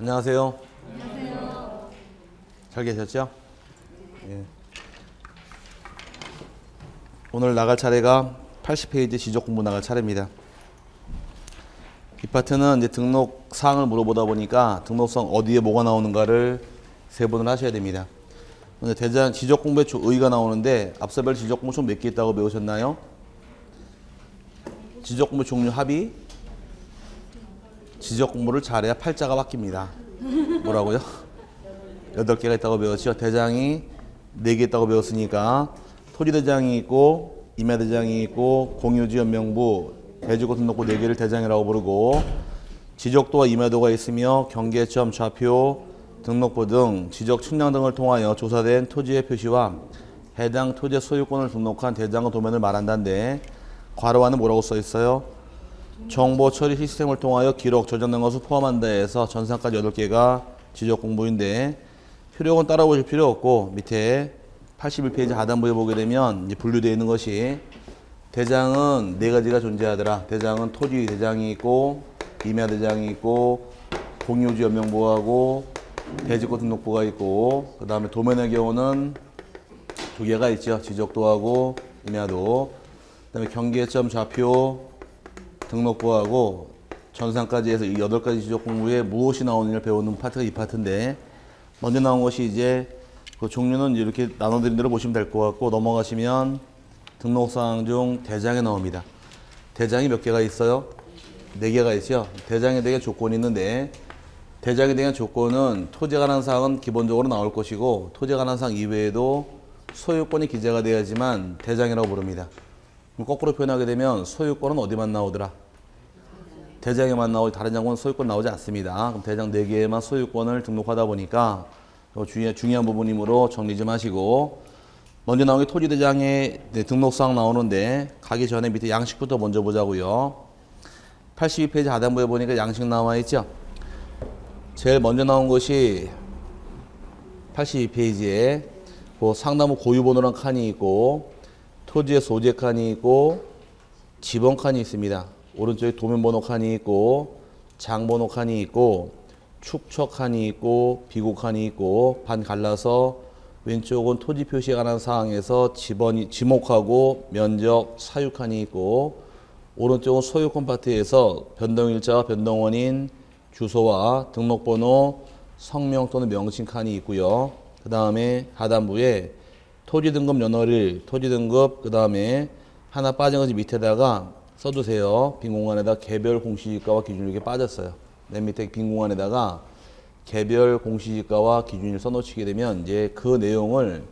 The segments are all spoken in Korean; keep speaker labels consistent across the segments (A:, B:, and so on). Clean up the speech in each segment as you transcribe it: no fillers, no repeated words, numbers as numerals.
A: 안녕하세요.
B: 안녕하세요.
A: 잘 계셨죠? 예. 오늘 나갈 차례가 80페이지 지적 공부 나갈 차례입니다. 이 파트는 이제 등록 사항을 물어보다 보니까 등록상 어디에 뭐가 나오는가를 세분을 하셔야 됩니다. 근데 대장 지적 공부에 의의가 나오는데 앞서 별 지적 공부 총 몇 개 있다고 배우셨나요? 지적 공부 종류 합의. 지적 공부를 잘해야 팔자가 바뀝니다. 뭐라고요? 8개가 있다고 배웠죠. 대장이 4개 있다고 배웠으니까 토지대장이 있고 임야대장이 있고 공유지연명부 대지구 등록부 4개를 대장이라고 부르고 지적도와 임야도가 있으며 경계점, 좌표, 등록부 등 지적 측량 등을 통하여 조사된 토지의 표시와 해당 토지의 소유권을 등록한 대장과 도면을 말한다는데 괄호 안에 뭐라고 써 있어요? 정보 처리 시스템을 통하여 기록, 저장된 것을 포함한다 해서 전산까지 8개가 지적 공부인데 표력은 따라보실 필요 없고 밑에 81페이지 하단부에 보게 되면 이제 분류되어 있는 것이 대장은 4가지가 존재하더라. 대장은 토지 대장이 있고 임야 대장이 있고 공유지 연명부하고 대지구 등록부가 있고 그 다음에 도면의 경우는 2개가 있죠. 지적도하고 임야도. 그 다음에 경계점 좌표 등록부하고 전산까지 해서 이 8가지 지적 공부에 무엇이 나오느냐를 배우는 파트가 이 파트인데 먼저 나온 것이 이제 그 종류는 이렇게 나눠드린 대로 보시면 될 것 같고 넘어가시면 등록사항 중 대장에 나옵니다. 대장이 몇 개가 있어요? 4개가 있죠. 대장에 대한 조건이 있는데 대장에 대한 조건은 토지에 관한 사항은 기본적으로 나올 것이고 토지에 관한 사항 이외에도 소유권이 기재가 되어야지만 대장이라고 부릅니다. 거꾸로 표현하게 되면 소유권은 어디만 나오더라? 대장에만 나오고 다른 장은 소유권 나오지 않습니다. 그럼 대장 4개에만 소유권을 등록하다 보니까 중요한 부분이므로 정리 좀 하시고 먼저 나온 게 토지대장의 등록사항 나오는데 가기 전에 밑에 양식부터 먼저 보자고요. 82페이지 하단부에 보니까 양식 나와 있죠. 제일 먼저 나온 것이 82페이지에 그 상나무 고유번호란 칸이 있고 토지의 소재 칸이 있고 지번 칸이 있습니다. 오른쪽에 도면번호 칸이 있고 장번호 칸이 있고 축척 칸이 있고 비고 칸이 있고 반 갈라서 왼쪽은 토지 표시에 관한 사항에서 지목하고 면적 사유 칸이 있고 오른쪽은 소유권 파트에서 변동일자와 변동원인 주소와 등록번호 성명 또는 명칭 칸이 있고요. 그 다음에 하단부에 토지 등급 연월일, 토지 등급 그 다음에 하나 빠진 것이 밑에다가 써주세요. 빈 공간에다 개별 공시지가와 기준일 이렇게 빠졌어요. 맨 밑에 빈 공간에다가 개별 공시지가와 기준일 써놓치게 되면 이제 그 내용을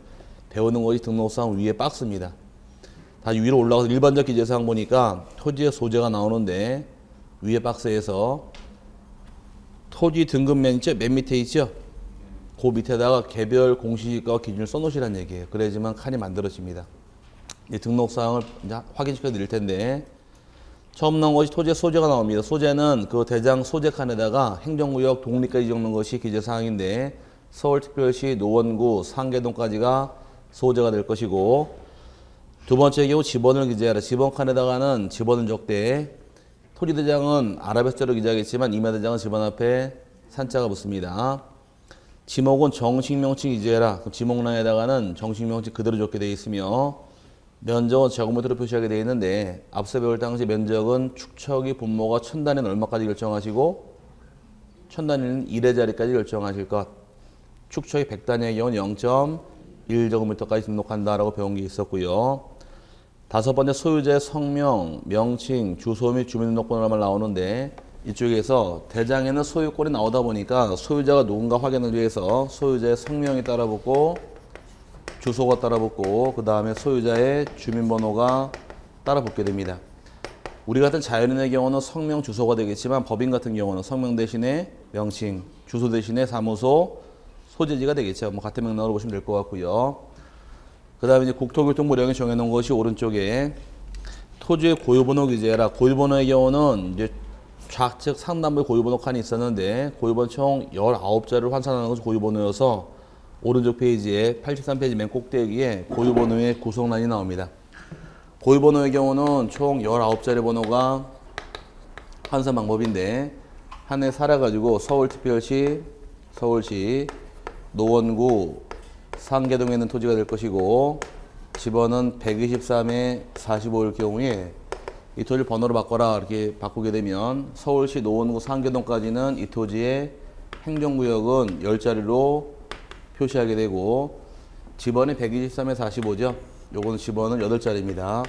A: 배우는 것이 등록사항 위에 박스입니다. 다시 위로 올라가서 일반적 기재사항 보니까 토지의 소재가 나오는데 위에 박스에서 토지 등급 맨 밑에 있죠? 그 밑에다가 개별 공시지가와 기준을 써놓으시라는 얘기예요. 그래야지만 칸이 만들어집니다. 이제 등록사항을 이제 확인시켜 드릴 텐데 처음 나온 것이 토지의 소재가 나옵니다. 소재는 그 대장 소재 칸에다가 행정구역 독립까지 적는 것이 기재사항인데 서울특별시 노원구 상계동까지가 소재가 될 것이고 두 번째 경우 지번을 기재하라. 지번 칸에다가는 지번을 적되 토지대장은 아라뱃자로 기재하겠지만 임야대장은 지번 앞에 산자가 붙습니다. 지목은 정식명칭 기재해라. 그럼 지목란에다가는 정식명칭 그대로 적게 되어 있으며 면적은 제곱미터로 표시하게 되어 있는데 앞서 배울 당시 면적은 축척이 분모가 1000단위는 얼마까지 결정하시고 1000단위는 1의 자리까지 결정하실 것. 축척이 100단위의 경우는 0.1제곱미터까지 등록한다라고 배운 게 있었고요. 다섯 번째 소유자의 성명, 명칭, 주소 및 주민등록번호만 나오는데 이쪽에서 대장에는 소유권이 나오다 보니까 소유자가 누군가 확인을 위해서 소유자의 성명이 따라붙고 주소가 따라붙고 그 다음에 소유자의 주민번호가 따라붙게 됩니다. 우리 같은 자연인의 경우는 성명, 주소가 되겠지만 법인 같은 경우는 성명 대신에 명칭, 주소 대신에 사무소, 소재지가 되겠죠. 뭐 같은 맥락으로 보시면 될 것 같고요. 그 다음에 이제 국토교통부령이 정해놓은 것이 오른쪽에 토지의 고유번호 기재해라. 고유번호의 경우는 이제 좌측 상단부에 고유번호 칸이 있었는데 고유번호 총 19자를 환산하는 것이 고유번호여서 오른쪽 페이지에 83페이지 맨 꼭대기에 고유번호의 구성란이 나옵니다. 고유번호의 경우는 총 19자리 번호가 환산 방법인데 한 해 살아가지고 서울시 노원구 상계동에 있는 토지가 될 것이고 집원은 123에 45일 경우에 이 토지를 번호로 바꿔라 이렇게 바꾸게 되면 서울시 노원구 상계동까지는 이 토지의 행정구역은 10자리로 표시하게 되고 집원이 123에 45죠. 요거는 집원은 8자리입니다.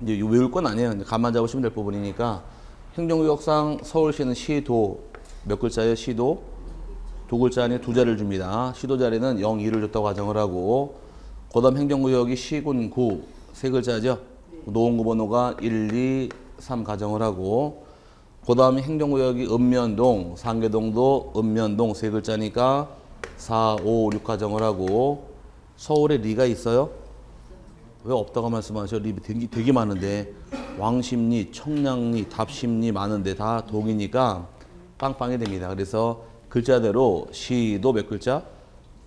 A: 이제 외울 건 아니에요. 이제 감만 잡으시면 될 부분이니까 행정구역상 서울시는 시도 몇 글자예요? 시도 두 글자 아니에 두 자리를 줍니다. 시도 자리는 0, 2를 줬다고 가정을 하고 그 다음 행정구역이 시군, 구 세 글자죠. 노원구 번호가 1, 2, 3 가정을 하고 그 다음에 행정구역이 읍면동, 상계동도 읍면동 세 글자니까 4, 5, 6 가정을 하고 서울에 리가 있어요? 왜 없다고 말씀하셔? 리 되게 많은데 왕십리, 청량리, 답십리 많은데 다 동이니까 빵빵이 됩니다. 그래서 글자대로 시도 몇 글자?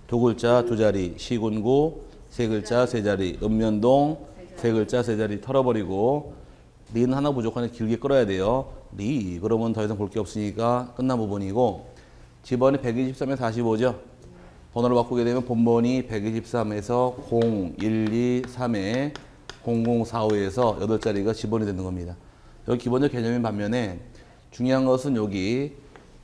A: 두 글자 두 자리, 시군구 세 글자 세 자리, 읍면동 세 글자 세 자리 털어버리고 리는 하나 부족하니 길게 끌어야 돼요. 리 그러면 더 이상 볼 게 없으니까 끝난 부분이고 집원이 123에 45죠. 번호를 바꾸게 되면 본번이 123에서 0, 1, 2, 3에 0045에서 8자리가 집원이 되는 겁니다. 여기 기본적 개념인 반면에 중요한 것은 여기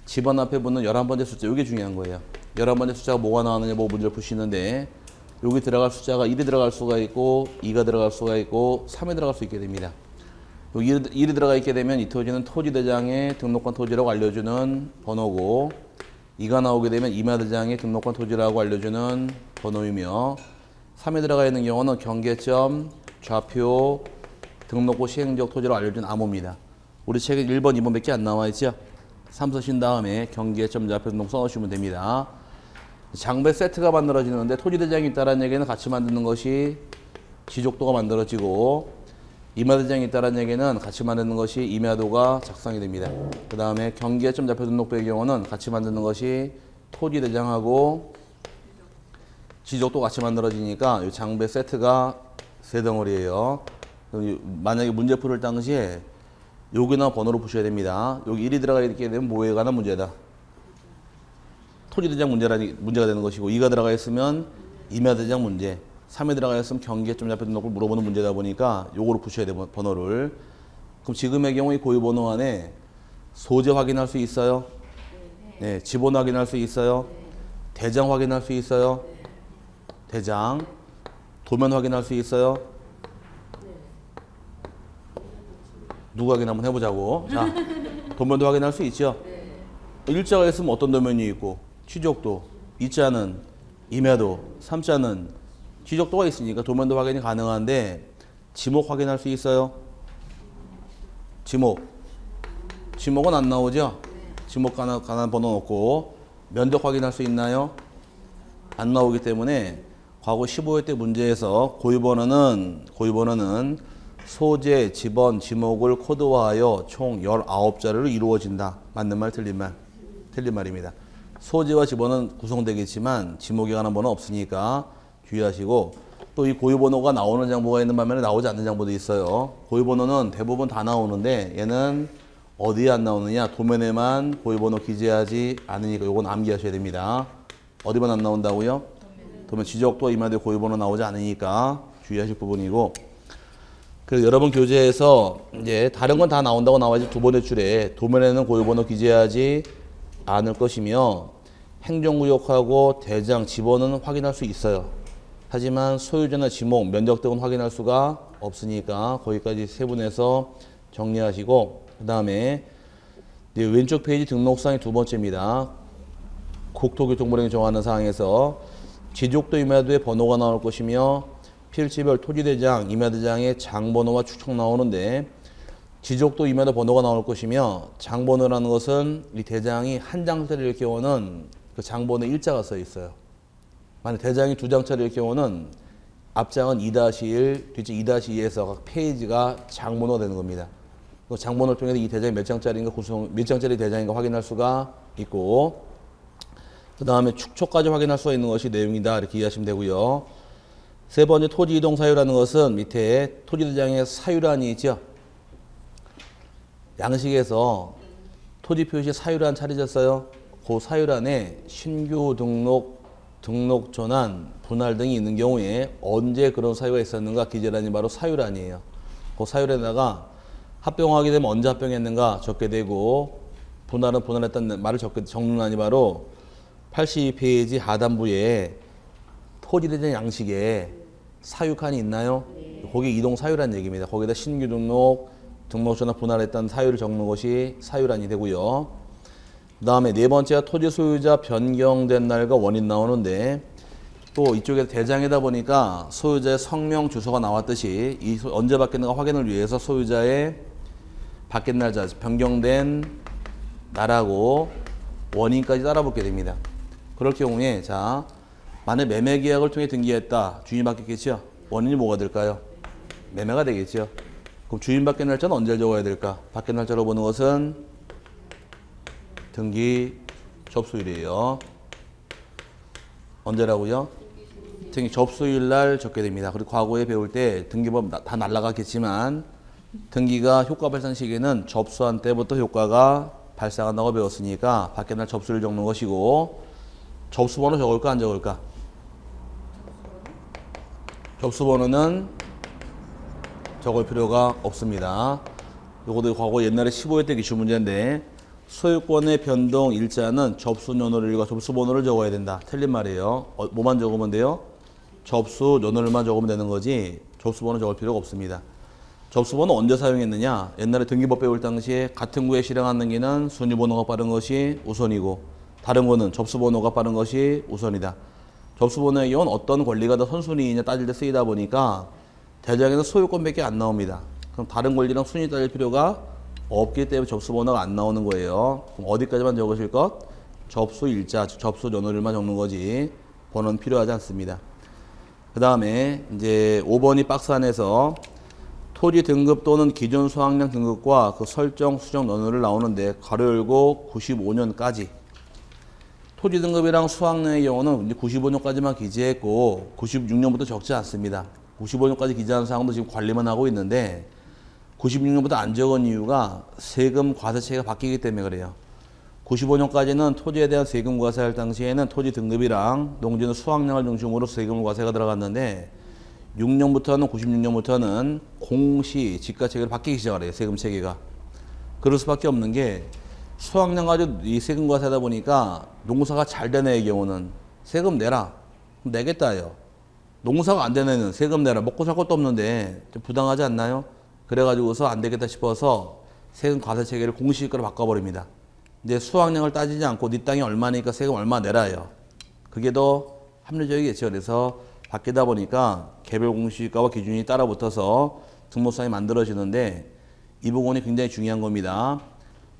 A: 집원 앞에 붙는 11번째 숫자 이게 중요한 거예요. 11번째 숫자가 뭐가 나왔느냐 보고 문제를 푸시는데 여기 들어갈 숫자가 1이 들어갈 수가 있고 2가 들어갈 수가 있고 3이 들어갈 수 있게 됩니다. 여기 1이 들어가 있게 되면 이 토지는 토지대장의 등록한 토지라고 알려주는 번호고 2가 나오게 되면 임야대장의 등록한 토지라고 알려주는 번호이며 3에 들어가 있는 경우는 경계점, 좌표, 등록부 시행지역 토지라고 알려주는 암호입니다. 우리 책에 1번, 2번밖에 안 나와 있죠? 3 쓰신 다음에 경계점, 좌표, 등록 써놓으시면 됩니다. 장배 세트가 만들어지는데 토지대장이 있다는 얘기는 같이 만드는 것이 지족도가 만들어지고 임야대장이 있다는 얘기는 같이 만드는 것이 임야도가 작성이 됩니다. 그 다음에 경계점 좌표 등록부의 경우는 같이 만드는 것이 토지대장하고 지족도 같이 만들어지니까 이 장배 세트가 세 덩어리예요. 만약에 문제 풀을 당시에 여기나 번호로 푸셔야 됩니다. 여기 1이 들어가 있게 되면 뭐에 관한 문제다? 토지대장 문제가 되는 것이고 2가 들어가 있으면 임야대장 문제 3에 들어가 있으면 경계점 좌표 등록을 물어보는 문제다 보니까 요거로 푸셔야 돼요. 번호를. 그럼 지금의 경우 이 고유번호 안에 소재 확인할 수 있어요? 네. 지번 확인할 수 있어요? 대장 확인할 수 있어요? 대장. 도면 확인할 수 있어요? 누구 확인 한번 해보자고. 자, 도면도 확인할 수 있죠? 일자가 있으면 어떤 도면이 있고 취족도, 2자는 임야도, 3자는 지적도가 있으니까 도면도 확인이 가능한데 지목 확인할 수 있어요? 지목은 안 나오죠? 지목 관한 번호 없고 면적 확인할 수 있나요? 안 나오기 때문에 과거 15회 때 문제에서 고유번호는 소재, 지번, 지목을 코드화하여 총 19자리로 이루어진다. 맞는 말, 틀린 말? 틀린 말입니다. 소재와 지번은 구성되겠지만 지목에 관한 번호 없으니까 주의하시고 또 이 고유번호가 나오는 장부가 있는 반면에 나오지 않는 장부도 있어요. 고유번호는 대부분 다 나오는데 얘는 어디에 안 나오느냐? 도면에만 고유번호 기재하지 않으니까 요건 암기하셔야 됩니다. 어디만 안 나온다고요? 도면 지적도 임야대 고유번호 나오지 않으니까 주의하실 부분이고 그래서 여러분 교재에서 이제 다른 건 다 나온다고 나와야지 두 번의 줄에 도면에는 고유번호 기재하지 않을 것이며 행정구역하고 대장, 지번은 확인할 수 있어요. 하지만 소유자나 지목, 면적 등은 확인할 수가 없으니까 거기까지 세분해서 정리하시고 그 다음에 왼쪽 페이지 등록사항이 두 번째입니다. 국토교통부령이 정하는 사항에서 지족도 임야도의 번호가 나올 것이며 필지별 토지대장, 임야대장의 장번호와 축척 나오는데 지족도 임야도 번호가 나올 것이며 장번호라는 것은 이 대장이 한 장짜리일 경우는 그 장번호에 일자가 써 있어요. 만약 대장이 두 장짜리일 경우는 앞장은 2-1, 뒷장 2-2에서 각 페이지가 장번호가 되는 겁니다. 그 장번호를 통해서 이 대장이 몇 장짜리인가 몇 장짜리 대장인가 확인할 수가 있고 그 다음에 축척까지 확인할 수가 있는 것이 내용이다 이렇게 이해하시면 되고요. 세 번째 토지 이동 사유라는 것은 밑에 토지대장의 사유란이 있죠. 양식에서 토지 표시 사유란 차려졌어요. 그 사유란에 신규 등록 전환, 분할 등이 있는 경우에 언제 그런 사유가 있었는가 기재란이 바로 사유란이에요. 그 사유란에다가 합병하게 되면 언제 합병했는가 적게 되고 분할은 분할했다는 말을 적는 란이 바로 82페이지 하단부에 토지대장 양식에 사유칸이 있나요? 거기 이동 사유란 얘기입니다. 거기다 신규 등록전환 분할했다는 사유를 적는 것이 사유란이 되고요. 그 다음에 네 번째가 토지 소유자 변경된 날과 원인 나오는데 또 이쪽에 대장이다 보니까 소유자의 성명 주소가 나왔듯이 언제 바뀌었는가 확인을 위해서 소유자의 바뀐 날짜, 변경된 날하고 원인까지 따라붙게 됩니다. 그럴 경우에 자 만약 매매 계약을 통해 등기했다. 주인이 바뀌겠죠? 원인이 뭐가 될까요? 매매가 되겠죠. 그럼 주인 바뀐 날짜는 언제 적어야 될까? 바뀐 날짜로 보는 것은 등기 접수일이에요. 언제라고요? 등기 접수일 날 적게 됩니다. 그리고 과거에 배울 때 등기법 다 날라갔겠지만 등기가 효과 발생 시기는 접수한 때부터 효과가 발생한다고 배웠으니까 바뀐 날 접수를 적는 것이고 접수번호 적을까 안 적을까? 접수번호는 적을 필요가 없습니다. 이것도 과거 옛날에 15회 때 기출 문제인데 소유권의 변동 일자는 접수년월일과 접수번호를 적어야 된다. 틀린 말이에요. 뭐만 적으면 돼요? 접수년월일만 적으면 되는 거지 접수번호 적을 필요가 없습니다. 접수번호 언제 사용했느냐? 옛날에 등기법 배울 당시에 같은 구에 실행한 등기는 순위번호가 빠른 것이 우선이고 다른 거는 접수번호가 빠른 것이 우선이다. 접수번호의 경우는 어떤 권리가 더 선순위이냐 따질 때 쓰이다 보니까 대장에는 소유권밖에 안 나옵니다. 그럼 다른 권리랑 순위 따질 필요가 없기 때문에 접수번호가 안 나오는 거예요. 그럼 어디까지만 적으실 것? 접수일자, 즉 접수년월일만 적는 거지 번호는 필요하지 않습니다. 그 다음에 이제 5번이 박스 안에서 토지 등급 또는 기존 수확량 등급과 그 설정 수정 년월을 나오는데 가로 열고 95년까지 토지 등급이랑 수확량의 경우는 이제 95년까지만 기재했고 96년부터 적지 않습니다. 95년까지 기재한 사항도 지금 관리만 하고 있는데 96년부터 안 적은 이유가 세금 과세체가 바뀌기 때문에 그래요. 95년까지는 토지에 대한 세금 과세할 당시에는 토지 등급이랑 농지는 수확량을 중심으로 세금 과세가 들어갔는데 6년부터는 96년부터는 공시 지가 체계로 바뀌기 시작을 해요. 세금 체계가. 그럴 수밖에 없는 게 수확량 가지고 이 세금 과세하다 보니까 농사가 잘 되는 애의 경우는 세금 내라. 그럼 내겠다요. 농사가 안 되는 애는 세금 내라. 먹고 살 것도 없는데 좀 부당하지 않나요? 그래가지고서 안 되겠다 싶어서 세금 과세 체계를 공시지가로 바꿔버립니다. 근데 수확량을 따지지 않고 네 땅이 얼마니까 세금 얼마 내라요. 그게 더 합리적이겠죠. 그래서 바뀌다 보니까 개별 공시지가와 기준이 따라붙어서 등록상이 만들어지는데 이 부분이 굉장히 중요한 겁니다.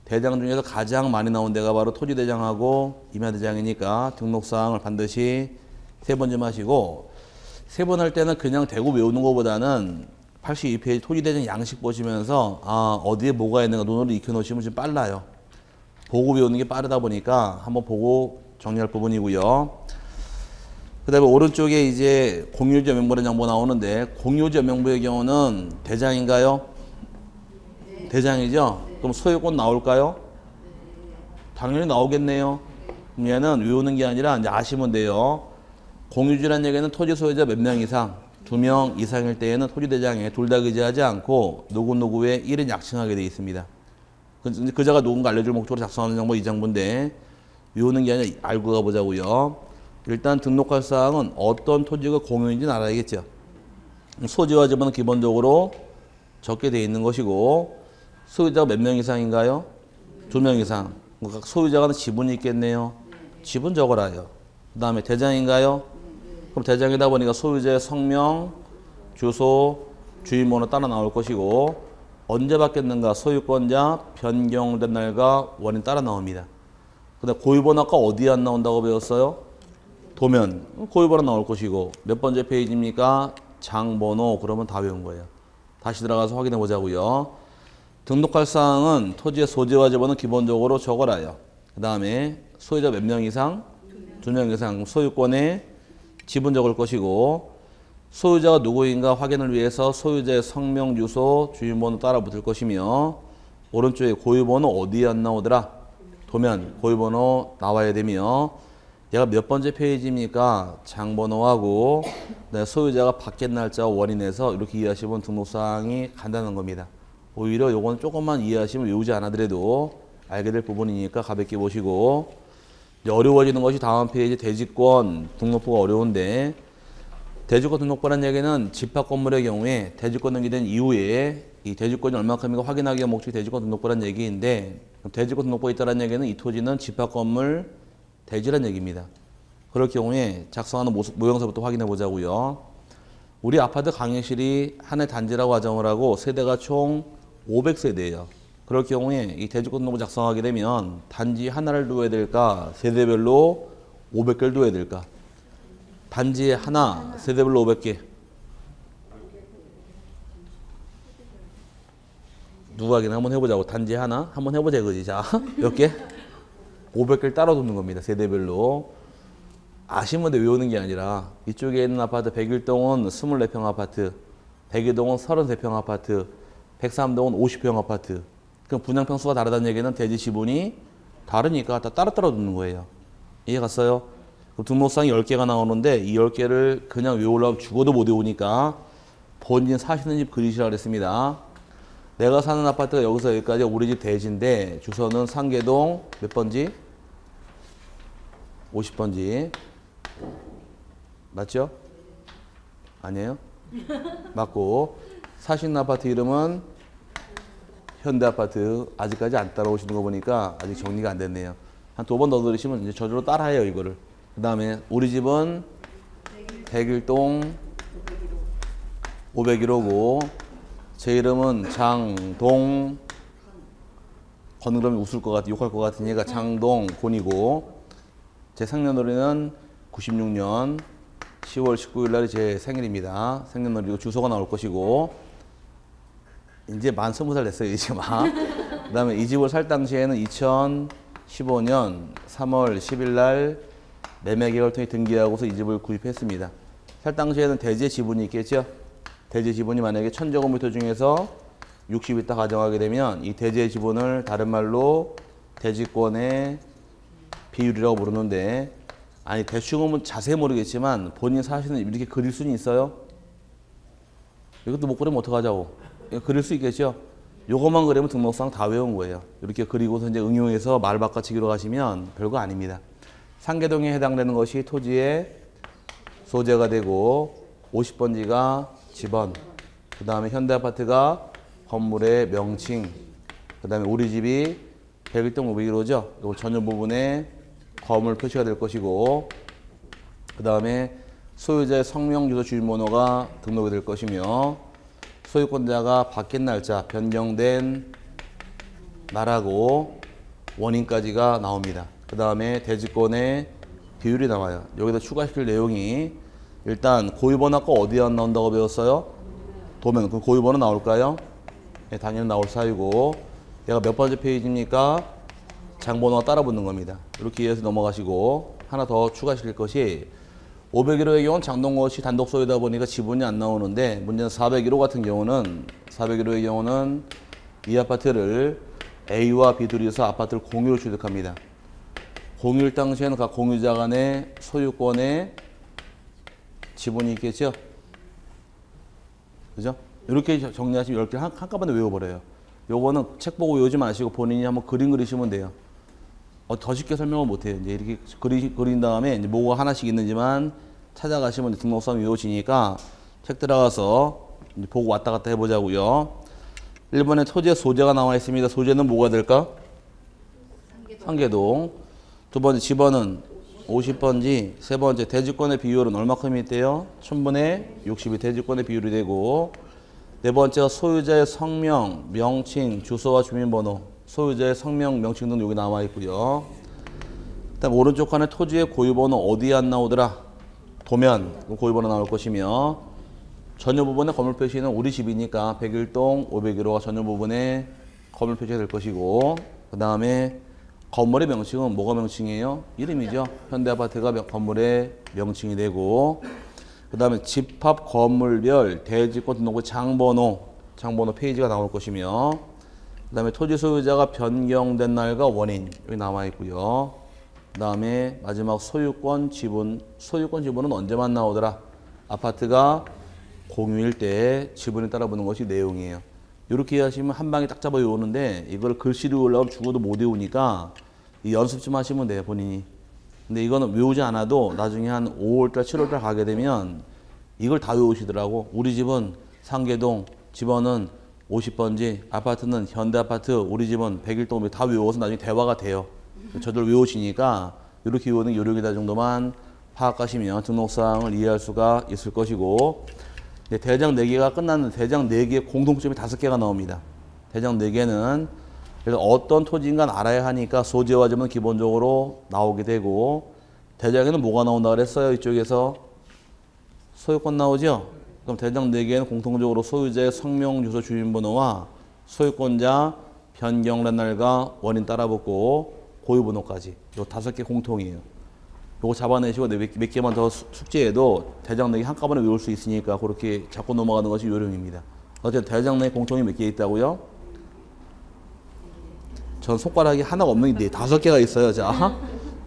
A: 대장 중에서 가장 많이 나온 데가 바로 토지대장하고 임야대장이니까 등록사항을 반드시 3번 좀 하시고 3번 할 때는 그냥 대고 외우는 것보다는 82페이지 토지대장 양식 보시면서 어디에 뭐가 있는가 눈으로 익혀놓으시면 좀 빨라요. 보고 외우는 게 빠르다 보니까 한번 보고 정리할 부분이고요. 그 다음에 오른쪽에 이제 공유지 연명부라는 정보 나오는데 공유지 연명부의 경우는 대장인가요? 네. 대장이죠? 네. 그럼 소유권 나올까요? 네. 당연히 나오겠네요. 그럼 얘는 외우는 게 아니라 이제 아시면 돼요. 공유지라는 얘기는 토지 소유자 몇 명 이상, 2명 이상일 때에는 토지대장에 둘 다 기재하지 않고 누구누구의 1인 약칭하게 되어 있습니다. 그자가 누군가 알려줄 목적으로 작성하는 정보 이 장부인데 외우는 게 아니라 알고 가보자고요. 일단 등록할 사항은 어떤 토지가 공유인지는 알아야겠죠. 소지와 지분은 기본적으로 적게 되어 있는 것이고 소유자가 몇 명 이상인가요? 2명 이상. 그러니까 소유자가 지분이 있겠네요. 지분 적어라요. 그 다음에 대장인가요? 그럼 대장이다 보니까 소유자의 성명, 주소, 주인번호 따라 나올 것이고 언제 바뀌었는가 소유권자 변경된 날과 원인 따라 나옵니다. 근데 고유번호 아까 어디에 안 나온다고 배웠어요? 도면 고유번호 나올 것이고 몇 번째 페이지입니까? 장번호 그러면 다 외운 거예요. 다시 들어가서 확인해 보자고요. 등록할 사항은 토지의 소재와 지분은 기본적으로 적어라요. 그 다음에 소유자 몇 명 이상? 2명 이상 소유권에 지분 적을 것이고 소유자가 누구인가 확인을 위해서 소유자의 성명, 주소, 주인번호 따라 붙을 것이며 오른쪽에 고유번호 어디에 안 나오더라? 도면, 고유번호 나와야 되며 얘가 몇 번째 페이지입니까? 장번호하고 소유자가 바뀐 날짜와 원인에서 이렇게 이해하시면 등록사항이 간단한 겁니다. 오히려 요건 조금만 이해하시면 외우지 않아더라도 알게 될 부분이니까 가볍게 보시고 이제 어려워지는 것이 다음 페이지 대지권 등록부가 어려운데 대지권 등록부라는 얘기는 집합 건물의 경우에 대지권 등기된 이후에 이 대지권이 얼마큼인가 확인하기 위한 목적이 대지권 등록부라는 얘기인데 대지권 등록부에 있다는 얘기는 이 토지는 집합 건물 대지라는 얘기입니다. 그럴 경우에 작성하는 모형서부터 확인해 보자고요. 우리 아파트 강의실이 한 해 단지라고 가정을 하고 세대가 총 500세대예요. 그럴 경우에 이 대지권 등록부 작성하게 되면 단지 하나를 둬야 될까? 세대별로 500개를 둬야 될까? 단지에 하나, 세대별로 500개. 누가 하긴 한번 해보자고. 단지에 하나? 한번 해보자 이거지. 자, 몇 개? 500개를 따로 두는 겁니다. 세대별로. 아시면 돼 외우는 게 아니라 이쪽에 있는 아파트 101동은 24평 아파트, 102동은 33평 아파트, 103동은 50평 아파트. 그럼 분양평수가 다르다는 얘기는 대지 지분이 다르니까 다 따로따로 두는 거예요. 이해 갔어요? 그럼 등록상이 10개가 나오는데 이 10개를 그냥 외우려면 죽어도 못 외우니까 본인 사시는 집 그리시라 그랬습니다. 내가 사는 아파트가 여기서 여기까지 우리 집 대지인데 주소는 상계동 몇 번지? 50번지. 맞죠? 아니에요? 맞고 사시는 아파트 이름은 현대아파트. 아직까지 안 따라오시는 거 보니까 아직 정리가 안 됐네요. 한 2번 더 들으시면 이제 저절로 따라해요 이거를. 그 다음에 우리 집은 101동 501호고 제 이름은 장동 건 그러면 웃을 것 같아 욕할 것 같으니까 장동곤이고 제 생년월일은 96년 10월 19일 날이 제 생일입니다. 생년월일이고 주소가 나올 것이고 이제 만 20살 됐어요 이제 막. 그 다음에 이 집을 살 당시에는 2015년 3월 10일 날 매매계약을 통해 등기하고서 이 집을 구입했습니다. 살 당시에는 대지의 지분이 있겠죠. 대지 지분이 만약에 1000제곱미터 중에서 60 있다 가정하게 되면 이 대지의 지분을 다른 말로 대지권의 비율이라고 부르는데 아니 대충은 자세히 모르겠지만 본인 사실은 이렇게 그릴 수는 있어요? 이것도 못 그리면 어떡하자고. 그릴 수 있겠죠? 요것만 그리면 등록상 다 외운 거예요. 이렇게 그리고서 이제 응용해서 말 바꿔치기로 가시면 별거 아닙니다. 상계동에 해당되는 것이 토지의 소재가 되고 50번지가 집원, 그 다음에 현대아파트가 건물의 명칭, 그 다음에 우리 집이 101동 501호죠. 이거 전용 부분에 건물 표시가 될 것이고 그 다음에 소유자의 성명, 주소, 주민번호가 등록이 될 것이며 소유권자가 바뀐 날짜, 변경된 날하고 원인까지가 나옵니다. 그 다음에 대지권의 비율이 나와요. 여기다 추가시킬 내용이 일단 고유번호 아까 어디에 안 나온다고 배웠어요? 도면. 그 고유번호 나올까요? 네, 당연히 나올 사유고 얘가 몇 번째 페이지입니까? 장번호가 따라 붙는 겁니다. 이렇게 이해해서 넘어가시고 하나 더 추가시킬 것이 501호의 경우는 장동건이 단독 소유다 보니까 지분이 안 나오는데 문제는 401호 같은 경우는 401호의 경우는 이 아파트를 A와 B 둘이서 아파트를 공유로 취득합니다. 공유일 당시에는 각 공유자 간의 소유권에 지분이 있겠죠? 그죠? 이렇게 정리하시면 10개 한꺼번에 외워버려요. 요거는 책 보고 외우지 마시고 본인이 한번 그림 그리시면 돼요. 더 쉽게 설명을 못해요. 이제 이렇게 그린 다음에 이제 뭐가 하나씩 있는지만 찾아가시면 등록상 외워지니까 책 들어가서 이제 보고 왔다 갔다 해보자고요. 1번에 토지의 소재가 나와 있습니다. 소재는 뭐가 될까? 상계동. 두 번째 집원은 50번지. 세 번째 대지권의 비율은 얼마큼이 있대요? 1000분의 60이 대지권의 비율이 되고 네 번째가 소유자의 성명, 명칭, 주소와 주민번호. 소유자의 성명, 명칭 등 여기 나와 있고요. 그다음 오른쪽 칸에 토지의 고유번호 어디에 안 나오더라? 도면 고유번호 나올 것이며 전용 부분의 건물 표시는 우리 집이니까 101동 501호가 전용 부분에 건물 표시가 될 것이고 그 다음에 건물의 명칭은 뭐가 명칭이에요? 이름이죠. 현대아파트가 건물의 명칭이 되고 그 다음에 집합 건물별 대지권 등록부 장번호 페이지가 나올 것이며 그 다음에 토지 소유자가 변경된 날과 원인 여기 나와 있고요. 그 다음에 마지막 소유권 지분. 소유권 지분은 언제만 나오더라? 아파트가 공유일 때 지분에 따라 보는 것이 내용이에요. 이렇게 하시면 한 방에 딱 잡아 외우는데 이걸 글씨로 올라오면 죽어도 못 외우니까 이 연습 좀 하시면 돼요, 본인이. 근데 이거는 외우지 않아도 나중에 한 5월달, 7월달 가게 되면 이걸 다 외우시더라고. 우리 집은 상계동, 집원은 50번지, 아파트는 현대아파트, 우리 집은 101동 다 외워서 나중에 대화가 돼요. 저절 외우시니까 이렇게 외우는 요령이다 정도만 파악하시면 등록사항을 이해할 수가 있을 것이고, 대장 4개가 끝났는데 대장 4개의 공통점이 5개가 나옵니다. 대장 4개는 그래서 어떤 토지인가 알아야 하니까 소재와 점은 기본적으로 나오게 되고, 대장에는 뭐가 나온다 그랬어요? 이쪽에서 소유권 나오죠? 그럼 대장 4개는 공통적으로 소유자의 성명, 주소, 주민번호와 소유권자 변경된 날과 원인 따라붙고 고유번호까지 요 5개 공통이에요. 요거 잡아내시고 몇 개만 더 숙지해도 대장 4개 한꺼번에 외울 수 있으니까 그렇게 잡고 넘어가는 것이 요령입니다. 어쨌든 대장 4개 공통이 몇 개 있다고요? 전 손가락이 하나가 없는 게 5개가 있어요. 자,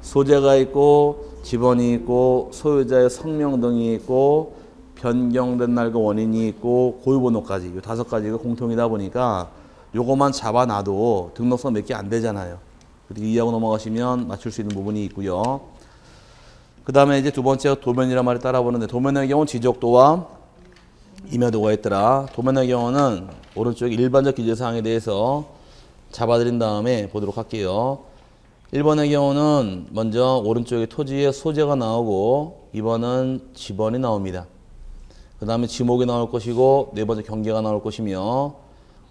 A: 소재가 있고 지번이 있고 소유자의 성명 등이 있고 변경된 날과 원인이 있고 고유번호까지 이 5가지가 공통이다 보니까 요것만 잡아놔도 등록상 몇 개 안 되잖아요. 그리고 이해하고 넘어가시면 맞출 수 있는 부분이 있고요. 그 다음에 이제 두 번째가 도면이란 말을 따라보는데, 도면의 경우는 지적도와 임야도가 있더라. 도면의 경우는 오른쪽에 일반적 기재사항에 대해서 잡아드린 다음에 보도록 할게요. 1번의 경우는 먼저 오른쪽에 토지의 소재가 나오고 2번은 지번이 나옵니다. 그 다음에 지목이 나올 것이고 네 번째 경계가 나올 것이며,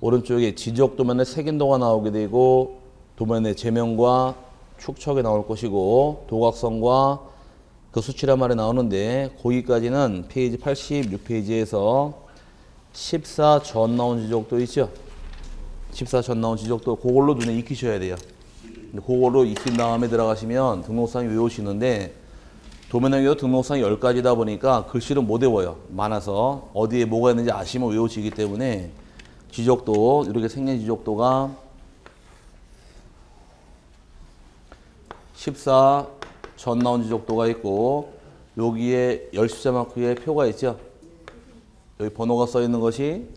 A: 오른쪽에 지적 도면의 색인도가 나오게 되고 도면의 제명과 축척이 나올 것이고 도각선과 그 수치란 말이 나오는데, 거기까지는 페이지 86페이지에서 14 전 나온 지적도 있죠. 14 전 나온 지적도 그걸로 눈에 익히셔야 돼요. 그걸로 익힌 다음에 들어가시면 등록상이 외우시는데, 도면의 경우 등록상이 10가지다 보니까 글씨를 못 외워요. 많아서 어디에 뭐가 있는지 아시면 외우시기 때문에 지적도, 이렇게 생긴 지적도가 14 전 나온 지적도가 있고, 여기에 열십자 마크의 표가 있죠. 여기 번호가 써 있는 것이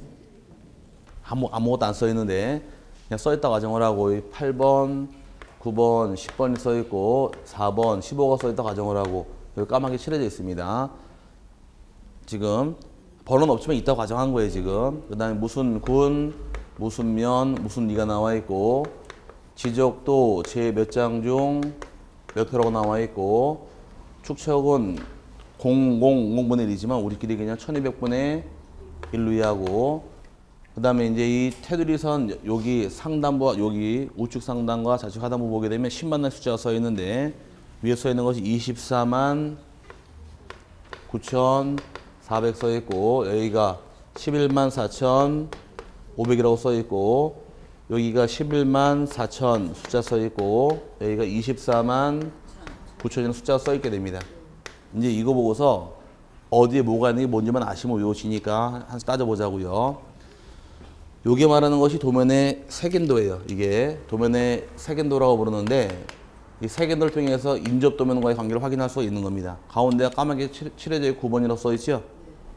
A: 아무것도 안 써 있는데 그냥 써 있다 가정을 하고, 8번, 9번, 10번이 써 있고 4번, 15가 써 있다 가정을 하고, 여기 까맣게 칠해져 있습니다. 지금 번호는 없지만 있다고 가정한 거예요, 지금. 그 다음에 무슨 군, 무슨 면, 무슨 리가 나와 있고, 지적도 제 몇 장 중 몇 회라고 나와 있고, 축척은 000분의 1이지만 우리끼리 그냥 1200분의 1로 이해하고, 그 다음에 이제 이 테두리선 여기 상단부와 여기 우측 상단과 좌측 하단부 보게 되면 10만 날 숫자가 써 있는데, 위에 써 있는 것이 24만 9,400 써 있고, 여기가 11만 4,500이라고 써 있고, 여기가 11만 4천 숫자 써 있고, 여기가 24만 9천이라는 숫자가 써 있게 됩니다. 이제 이거 보고서 어디에 뭐가 있는 게 뭔지만 아시면 외우시니까 한번 따져보자고요. 요게 말하는 것이 도면의 색인도예요. 이게 도면의 색인도라고 부르는데, 이 색인도를 통해서 인접 도면과의 관계를 확인할 수 있는 겁니다. 가운데가 까맣게 칠해져 있고 9번이라고 써 있죠.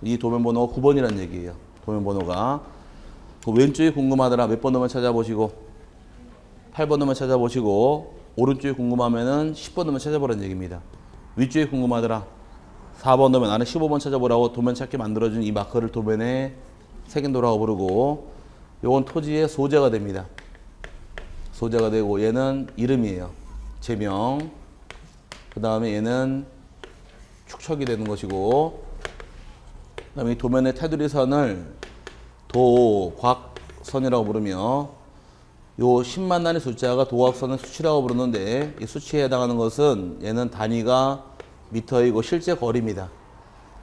A: 이 도면 번호가 9번이라는 얘기예요. 도면 번호가. 그 왼쪽이 궁금하더라. 몇 번 도면 찾아보시고, 8번 도면 찾아보시고, 오른쪽이 궁금하면은 10번 도면 찾아보라는 얘기입니다. 위쪽이 궁금하더라. 4번 도면 안에 15번 찾아보라고 도면 찾기 만들어준 이 마커를 도면의 색인도라고 부르고, 요건 토지의 소재가 됩니다. 소재가 되고, 얘는 이름이에요. 제명. 그 다음에 얘는 축척이 되는 것이고, 그 다음에 이 도면의 테두리선을 도곽선이라고 부르며, 요 10만 단위 숫자가 도곽선의 수치라고 부르는데, 이 수치에 해당하는 것은 얘는 단위가 미터이고 실제 거리입니다.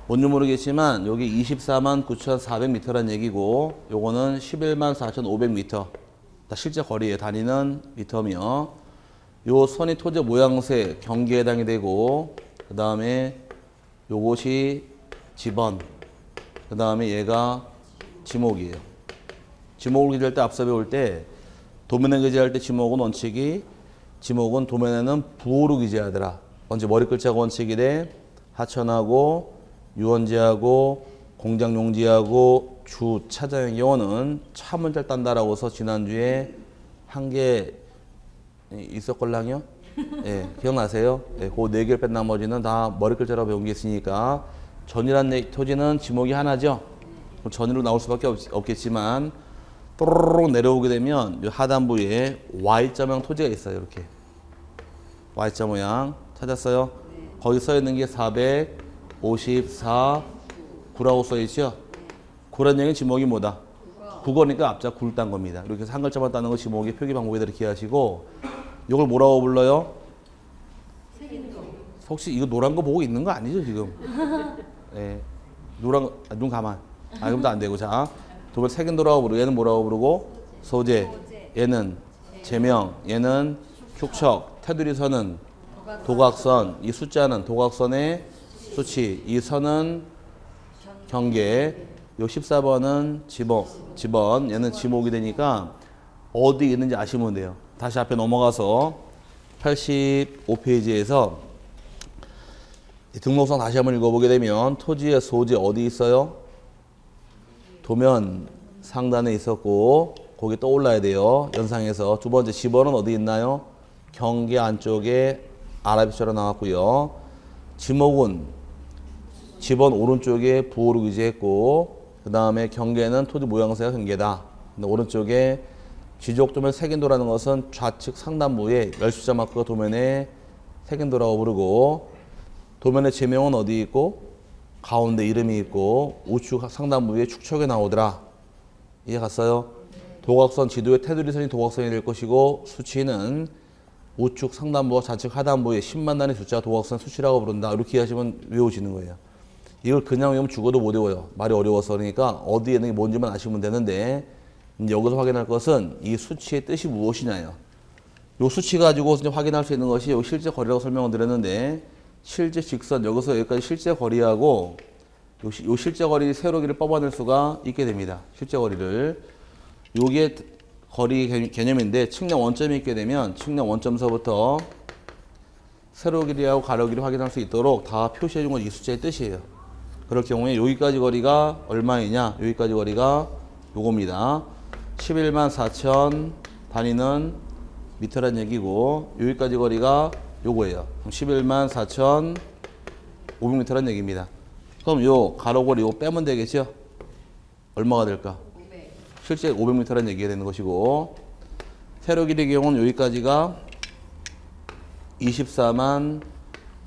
A: 뭔지 모르겠지만 여기 24만 9,400m라는 얘기고, 요거는 11만 4,500m. 다 실제 거리의 단위는 미터며, 요 선이 토지 모양새 경계에 해당이 되고, 그 다음에 요것이 지번, 그 다음에 얘가 지목이에요. 지목을 기재할 때 앞서 배울 때 도면에 기재할 때 지목은 원칙이 지목은 도면에는 부호로 기재하더라. 언제 머리 글자가 원칙이래. 하천하고 유언지하고 공장용지하고 주 차자의 경우는 차문자를 딴다라고서 지난주에 한 개 있었걸랑요? 예, 기억나세요? 예, 그 네 개를 뺀 나머지는 다 머리 글자라고 배운 게 있으니까 전이란 토지는 지목이 하나죠? 전으로 나올 수밖에 없겠지만 또르륵 내려오게 되면 이 하단부에 Y자형 토지가 있어요. 이렇게 Y자 모양 찾았어요? 네. 거기 써 있는 게 454 9라고 써 있죠? 9란 얘기는 지목이 뭐다? 국어니까 앞자 9를 딴 겁니다. 이렇게 해서 한 글자만 따는 거 지목의 표기 방법에 이렇게 하시고 이걸 뭐라고 불러요? 혹시 이거 노란 거 보고 있는 거 아니죠 지금? 네. 노란 거, 눈 가만. 그럼도 안 되고. 자, 도면 색인도라고 부르고 얘는 뭐라고 부르고? 소재. 얘는 제명. 얘는 축척. 테두리 선은 도각선. 이 숫자는 도각선의 수치. 이 선은 경계. 요 14번은 지번. 얘는 지목이 되니까 어디 있는지 아시면 돼요. 다시 앞에 넘어가서 85페이지에서 등록상 다시 한번 읽어보게 되면 토지의 소재 어디 있어요? 도면 상단에 있었고 거기 떠올라야 돼요. 연상에서. 두 번째 지번은 어디 있나요? 경계 안쪽에 아라비처럼 나왔고요. 지목은 지번 오른쪽에 부호로 기재했고 그 다음에 경계는 토지 모양새가 경계다. 근데 오른쪽에 지적도면 색인도라는 것은 좌측 상단부에 열숫자 마크가 도면에 색인도라고 부르고 도면의 제명은 어디 있고 가운데 이름이 있고 우측 상단부에 축척이 나오더라. 이해 갔어요? 도각선 지도의 테두리선이 도각선이 될 것이고 수치는 우측 상단부와 좌측 하단부에 10만 단위 숫자 도각선 수치라고 부른다. 이렇게 하시면 외워지는 거예요. 이걸 그냥 외우면 죽어도 못 외워요. 말이 어려워서. 그러니까 어디에 있는 게 뭔지만 아시면 되는데 이제 여기서 확인할 것은 이 수치의 뜻이 무엇이냐요. 이 수치 가지고 이제 확인할 수 있는 것이 여기 실제 거리라고 설명을 드렸는데 실제 직선 여기서 여기까지 실제 거리하고 요 실제 거리 세로기를 뽑아낼 수가 있게 됩니다. 실제 거리를. 요게 거리 개념인데 측량 원점이 있게 되면 측량 원점서부터 세로 길이하고 가로 길이를 확인할 수 있도록 다 표시해 준 건 이 숫자의 뜻이에요. 그럴 경우에 여기까지 거리가 얼마이냐? 여기까지 거리가 요겁니다. 11만 4천 단위는 미터란 얘기고 여기까지 거리가 요거예요. 그럼 11만 4천 500m란 얘기입니다. 그럼 요 가로고리 요거 빼면 되겠죠? 얼마가 될까? 500. 실제 500m란 얘기가 되는 것이고 세로 길이의 경우는 여기까지가 24만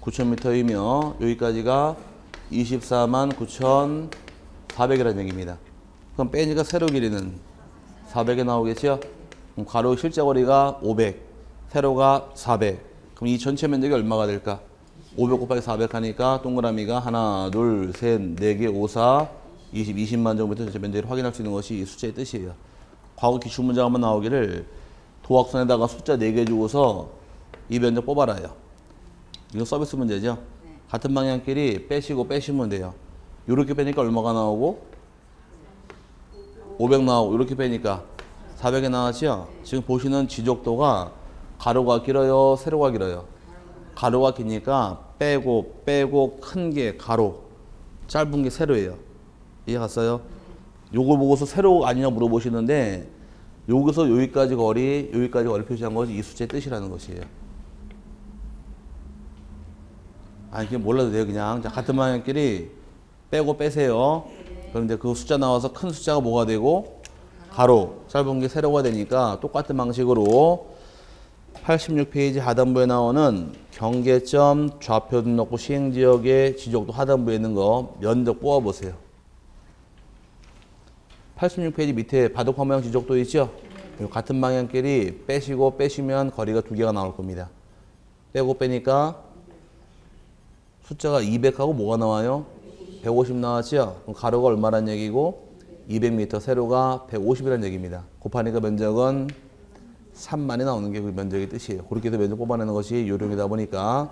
A: 9천 m이며 여기까지가 24만 9,400이라는 얘기입니다. 그럼 빼니까 세로 길이는 400에 나오겠죠? 그럼 가로 실제 거리가 500, 세로가 400. 그럼 이 전체 면적이 얼마가 될까? 500 곱하기 400 하니까 동그라미가 하나, 둘, 셋, 네 개, 5, 4, 20, 20만 정도부터 전체 면적을 확인할 수 있는 것이 이 숫자의 뜻이에요. 과거 기출문제가 한번 나오기를 도학선에다가 숫자 4개 주고서 이 면적 뽑아라요. 이거 서비스 문제죠? 네. 같은 방향끼리 빼시면 돼요. 이렇게 빼니까 얼마가 나오고? 500 나오고 이렇게 빼니까 400이 나왔죠? 지금 보시는 지적도가 가로가 길어요? 세로가 길어요? 가로가 기니까 빼고 큰 게 가로, 짧은 게 세로예요. 이해 갔어요? 요거 보고서 세로 아니냐 물어보시는데 여기서 여기까지 거리 표시한 것이 이 숫자의 뜻이라는 것이에요. 아니 그냥 몰라도 돼요. 그냥 같은 방향끼리 빼고 빼세요. 그런데 그 숫자 나와서 큰 숫자가 뭐가 되고 가로, 짧은 게 세로가 되니까 똑같은 방식으로 86페이지 하단부에 나오는 경계점 좌표 등록부 시행지역의 지적도 하단부에 있는 거 면적 뽑아보세요. 86페이지 밑에 바둑 모양 지적도 있죠? 같은 방향끼리 빼시면 거리가 2개가 나올 겁니다. 빼고 빼니까 숫자가 200하고 뭐가 나와요? 150 나왔죠? 그럼 가로가 얼마란 얘기고 200m, 세로가 150이라는 얘기입니다. 곱하니까 면적은 3만이 나오는 게 그 면적의 뜻이에요. 그렇게 해서 면적 뽑아내는 것이 요령이다 보니까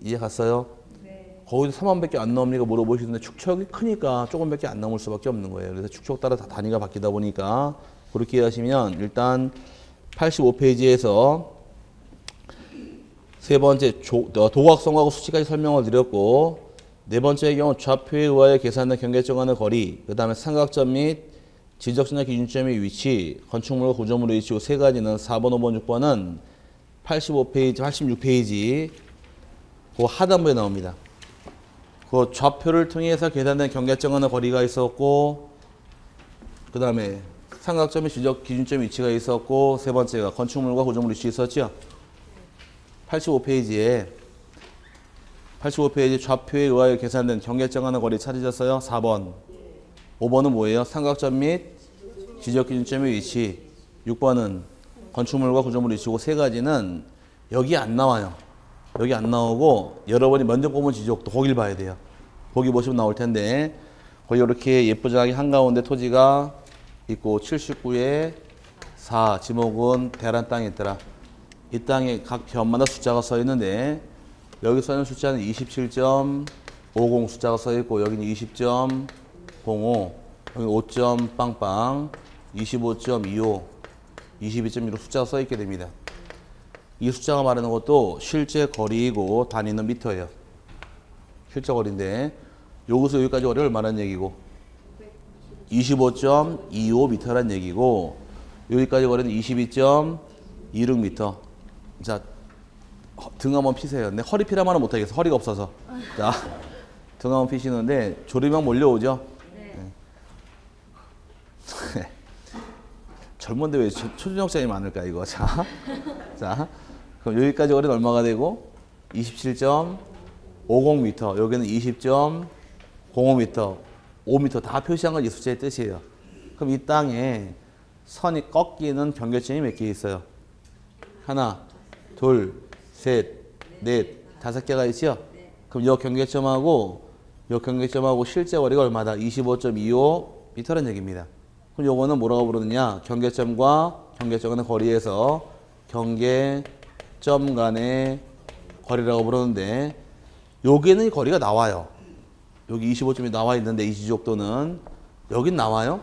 A: 이해 갔어요? 네. 거기서 3만밖에 안 나옵니까? 물어보시는데 축척이 크니까 조금밖에 안 나올 수밖에 없는 거예요. 그래서 축척 따라 다 단위가 바뀌다 보니까 그렇게 하시면 일단 85페이지에서 세 번째 도각성하고 수치까지 설명을 드렸고, 네 번째의 경우 좌표에 의하여 계산된 경계점 간의 거리, 그 다음에 삼각점 및 지적지나 기준점의 위치, 건축물과 구조물의 위치 세 가지는 4번, 5번, 6번은 85페이지, 86페이지 그 하단부에 나옵니다. 그 좌표를 통해서 계산된 경계점 간의 거리가 있었고, 그 다음에 삼각점의 지적 기준점 위치가 있었고, 세 번째가 건축물과 구조물 위치 있었죠. 85페이지에 좌표에 의하여 계산된 경계점 간의 거리 찾으셨어요? 4번. 5번은 뭐예요? 삼각점 및 지적 기준점의 위치. 6번은 건축물과 구조물 위치고, 세 가지는 여기 안 나와요. 여기 안 나오고 여러분이 먼저 뽑은 지적도 거길 봐야 돼요. 거기 보시면 나올 텐데, 거기 이렇게 예쁘장하게 한가운데 토지가 있고 79에 4 지목은 대란 땅에 있더라. 이 땅에 각 변마다 숫자가 써 있는데, 여기 써 있는 숫자는 27.50 숫자가 써 있고, 여기는 20.05, 여기 5점 빵빵, 25.25, 22.15 숫자가 써 있게 됩니다. 이 숫자가 말하는 것도 실제 거리이고 단위는 미터예요. 실제 거리인데, 여기서 여기까지 거리가 얼마라는 얘기고, 25.25m라는 얘기고, 여기까지 거리는 22.26m. 자, 등 한번 피세요. 근데 허리 피라면은 못하겠어. 허리가 없어서. 자, 등 한번 피시는데 졸음이 몰려오죠? 네. 젊은데 왜 초저녁자이 많을까, 이거. 자, 그럼 여기까지 거리는 얼마가 되고? 27.50m. 여기는 20.05m. 5m 다 표시한 건 이 숫자의 뜻이에요. 그럼 이 땅에 선이 꺾이는 경계점이 몇 개 있어요? 하나, 둘, 셋, 넷, 5개가 있죠? 그럼 이 경계점하고 실제 거리가 얼마다? 25.25m라는 얘기입니다. 그럼 요거는 뭐라고 부르느냐? 경계점과 경계점 간의 거리에서 경계점 간의 거리라고 부르는데, 여기는 이 거리가 나와요. 여기 25점이 나와 있는데, 이 지적도는 여긴 나와요?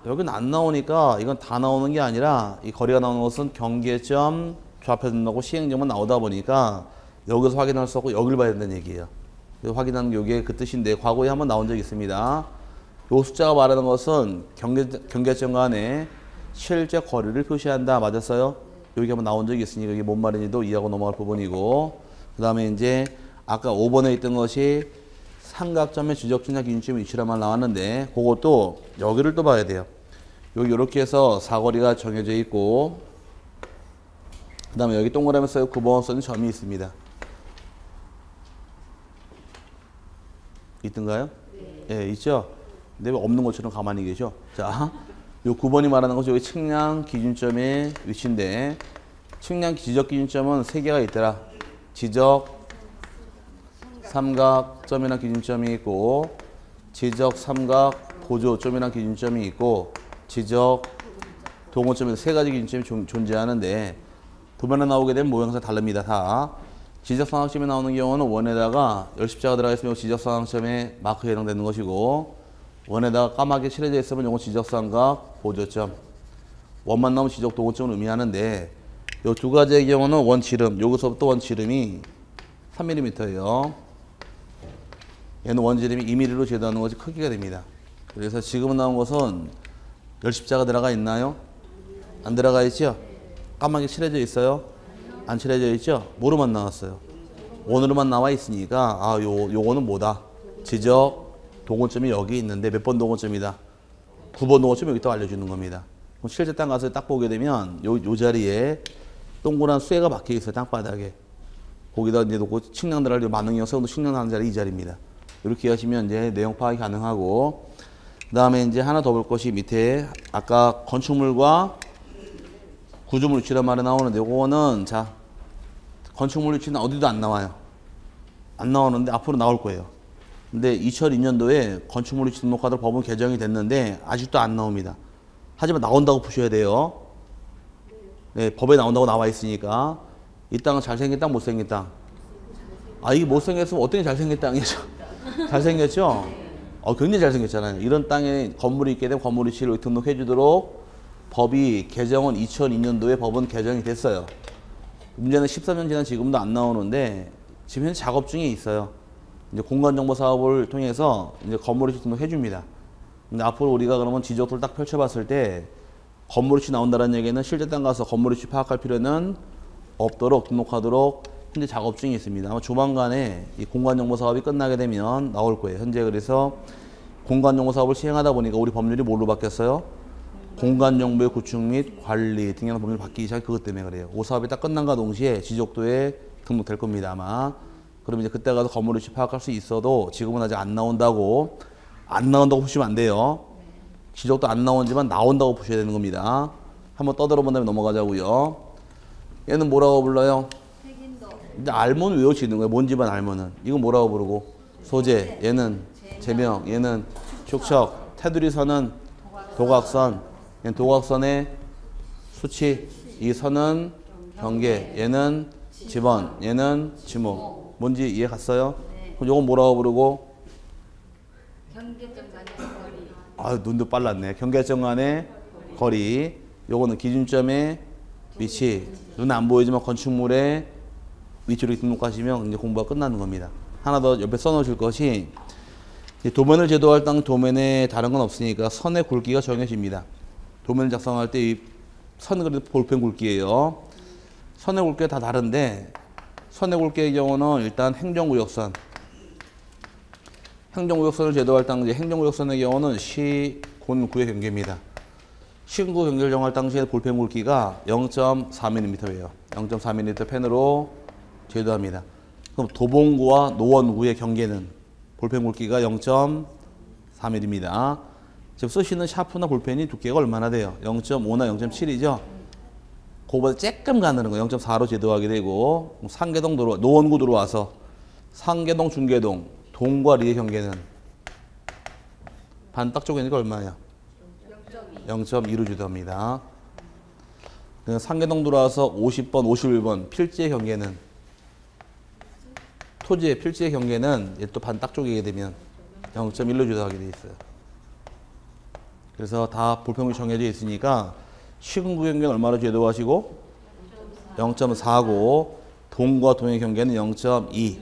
A: 여긴 안 나오니까 이건 다 나오는 게 아니라, 이 거리가 나오는 것은 경계점, 좌표도 나오고 시행점은 나오다 보니까 여기서 확인할 수 없고 여기를 봐야 된다는 얘기예요. 확인하는 게 이게 그 뜻인데, 과거에 한번 나온 적이 있습니다. 이 숫자가 말하는 것은 경계점 간의 실제 거리를 표시한다. 맞았어요? 여기 한번 나온 적이 있으니까 이게 뭔 말인지도 이해하고 넘어갈 부분이고, 그 다음에 이제 아까 5번에 있던 것이 삼각점의 지적지나 기준점 위치라만 나왔는데, 그것도 여기를 또 봐야 돼요. 여기 이렇게 해서 사거리가 정해져 있고, 그 다음에 여기 동그라미 써요. 9번 써는 점이 있습니다. 있던가요? 네. 예, 있죠? 근데 왜 없는 것처럼 가만히 계셔? 자, 요 9번이 말하는 것이 여기 측량 기준점의 위치인데, 측량 지적 기준점은 3개가 있더라. 지적 삼각점이라는 기준점이 있고, 지적 삼각 보조점이라는 기준점이 있고, 지적 동호점에서 3가지 기준점이 존재하는데, 도면에 나오게 되면 모양새가 다릅니다. 다. 지적삼각점이 나오는 경우는 원에다가 열십자가 들어가 있으면 지적삼각점에 마크에 해당되는 것이고, 원에다가 까맣게 칠해져 있으면 이건 지적삼각 보조점, 원만 나오면 지적 동호점을 의미하는데, 이 두 가지의 경우는 원지름, 여기서부터 원지름이 3mm예요. 얘는 원지름이 2mm로 제도하는 것이 크기가 됩니다. 그래서 지금 나온 것은 열십자가 들어가 있나요? 안 들어가 있죠? 까맣게 칠해져 있어요? 안 칠해져 있죠? 뭐로만 나왔어요? 원으로만 나와 있으니까, 아, 요거는 뭐다? 지적 동호점이 여기 있는데 몇 번 동호점이다? 9번 동호점이 여기 또 알려주는 겁니다. 그럼 실제 땅 가서 딱 보게 되면 요 자리에 동그란 쇠가 박혀 있어요. 땅바닥에. 거기다 이제 놓고 측량 들어갈 만능형 세운도 측량하는 자리 이 자리입니다. 이렇게 하시면 이제 내용 파악이 가능하고, 그 다음에 이제 하나 더 볼 것이 밑에 아까 건축물과 구조물 위치란 말이 나오는데, 요거는 자, 건축물 위치는 어디도 안 나와요. 안 나오는데 앞으로 나올 거예요. 근데 2002년도에 건축물 위치 등록하도록 법은 개정이 됐는데 아직도 안 나옵니다. 하지만 나온다고 보셔야 돼요. 네, 법에 나온다고 나와 있으니까. 이 땅은 잘생긴 땅, 못생긴 땅? 아, 이게 못생겼으면 어떻게 잘생긴 땅이죠? 잘생겼죠? 굉장히 잘생겼잖아요. 이런 땅에 건물이 있게 되면 건물 위치를 등록해 주도록 법이 개정은 2002년도에 법은 개정이 됐어요. 문제는 13년 지난 지금도 안 나오는데 지금 현재 작업 중에 있어요. 이제 공간정보 사업을 통해서 이제 건물 위치 등록 해줍니다. 근데 앞으로 우리가 그러면 지적도를 딱 펼쳐봤을 때 건물 위치 나온다는 얘기는 실제 땅 가서 건물 위치 파악할 필요는 없도록 등록하도록 현재 작업 중에 있습니다. 아마 조만간에 이 공간정보 사업이 끝나게 되면 나올 거예요. 현재 그래서 공간정보 사업을 시행하다 보니까 우리 법률이 뭘로 바뀌었어요? 공간정보의 구축 및 관리 등의 법률이 바뀌기 시작 그것 때문에 그래요. 오 사업이 딱 끝난과 동시에 지적도에 등록될 겁니다. 아마. 그럼 이제 그때 가서 건물 위치 파악할 수 있어도 지금은 아직 안 나온다고 보시면 안 돼요. 지적도 안 나오지만 나온다고 보셔야 되는 겁니다. 한번 떠들어 본 다음에 넘어가자고요. 얘는 뭐라고 불러요? 이제 알몬 외워지는 거예요. 뭔지만 알면은. 이건 뭐라고 부르고? 소재. 얘는 제명. 얘는 축척. 테두리 선은 도각선. 얘는 도각선의 수치. 이 선은 경계. 얘는 지번. 얘는 지목. 뭔지 이해 갔어요? 그럼 요건 뭐라고 부르고?
B: 경계점 간의 거리.
A: 아, 눈도 빨랐네. 경계점 간의 거리. 요거는 기준점의 위치. 눈에 안 보이지만 건축물의 위치로 등록하시면 이제 공부가 끝나는 겁니다. 하나 더 옆에 써놓으실 것이 도면을 제도할 당 도면에 다른 건 없으니까 선의 굵기가 정해집니다. 도면을 작성할 때 이 선은 그래도 볼펜 굵기예요. 선의 굵기가 다 다른데 선의 굵기의 경우는 일단 행정구역선. 행정구역선을 제도할 당 이제 행정구역선의 경우는 시, 곤, 구의 경계입니다. 시군구 경계를 정할 당시에 볼펜 굵기가 0.4mm예요. 0.4mm 펜으로 제도합니다. 그럼 도봉구와 노원구의 경계는 볼펜 굵기가 0.4mm입니다. 지금 쓰시는 샤프나 볼펜이 두께가 얼마나 돼요? 0.5나 0.7이죠? 그거보다 조금 가는 거 0.4로 제도하게 되고 상계동 노원구 들어와서 상계동, 중계동, 동과 리의 경계는 반딱 쪼개니까 얼마예요? 0.2로 제도합니다. 상계동 들어와서 50번, 51번 필지의 경계는 토지의 필지의 경계는 또 반딱 쪼개게 되면 0.1로 제도하게 돼 있어요. 그래서 다 볼펜이 정해져 있으니까 시군구 경계는 얼마로 제도하시고 0.4고 동과 동의 경계는 0.2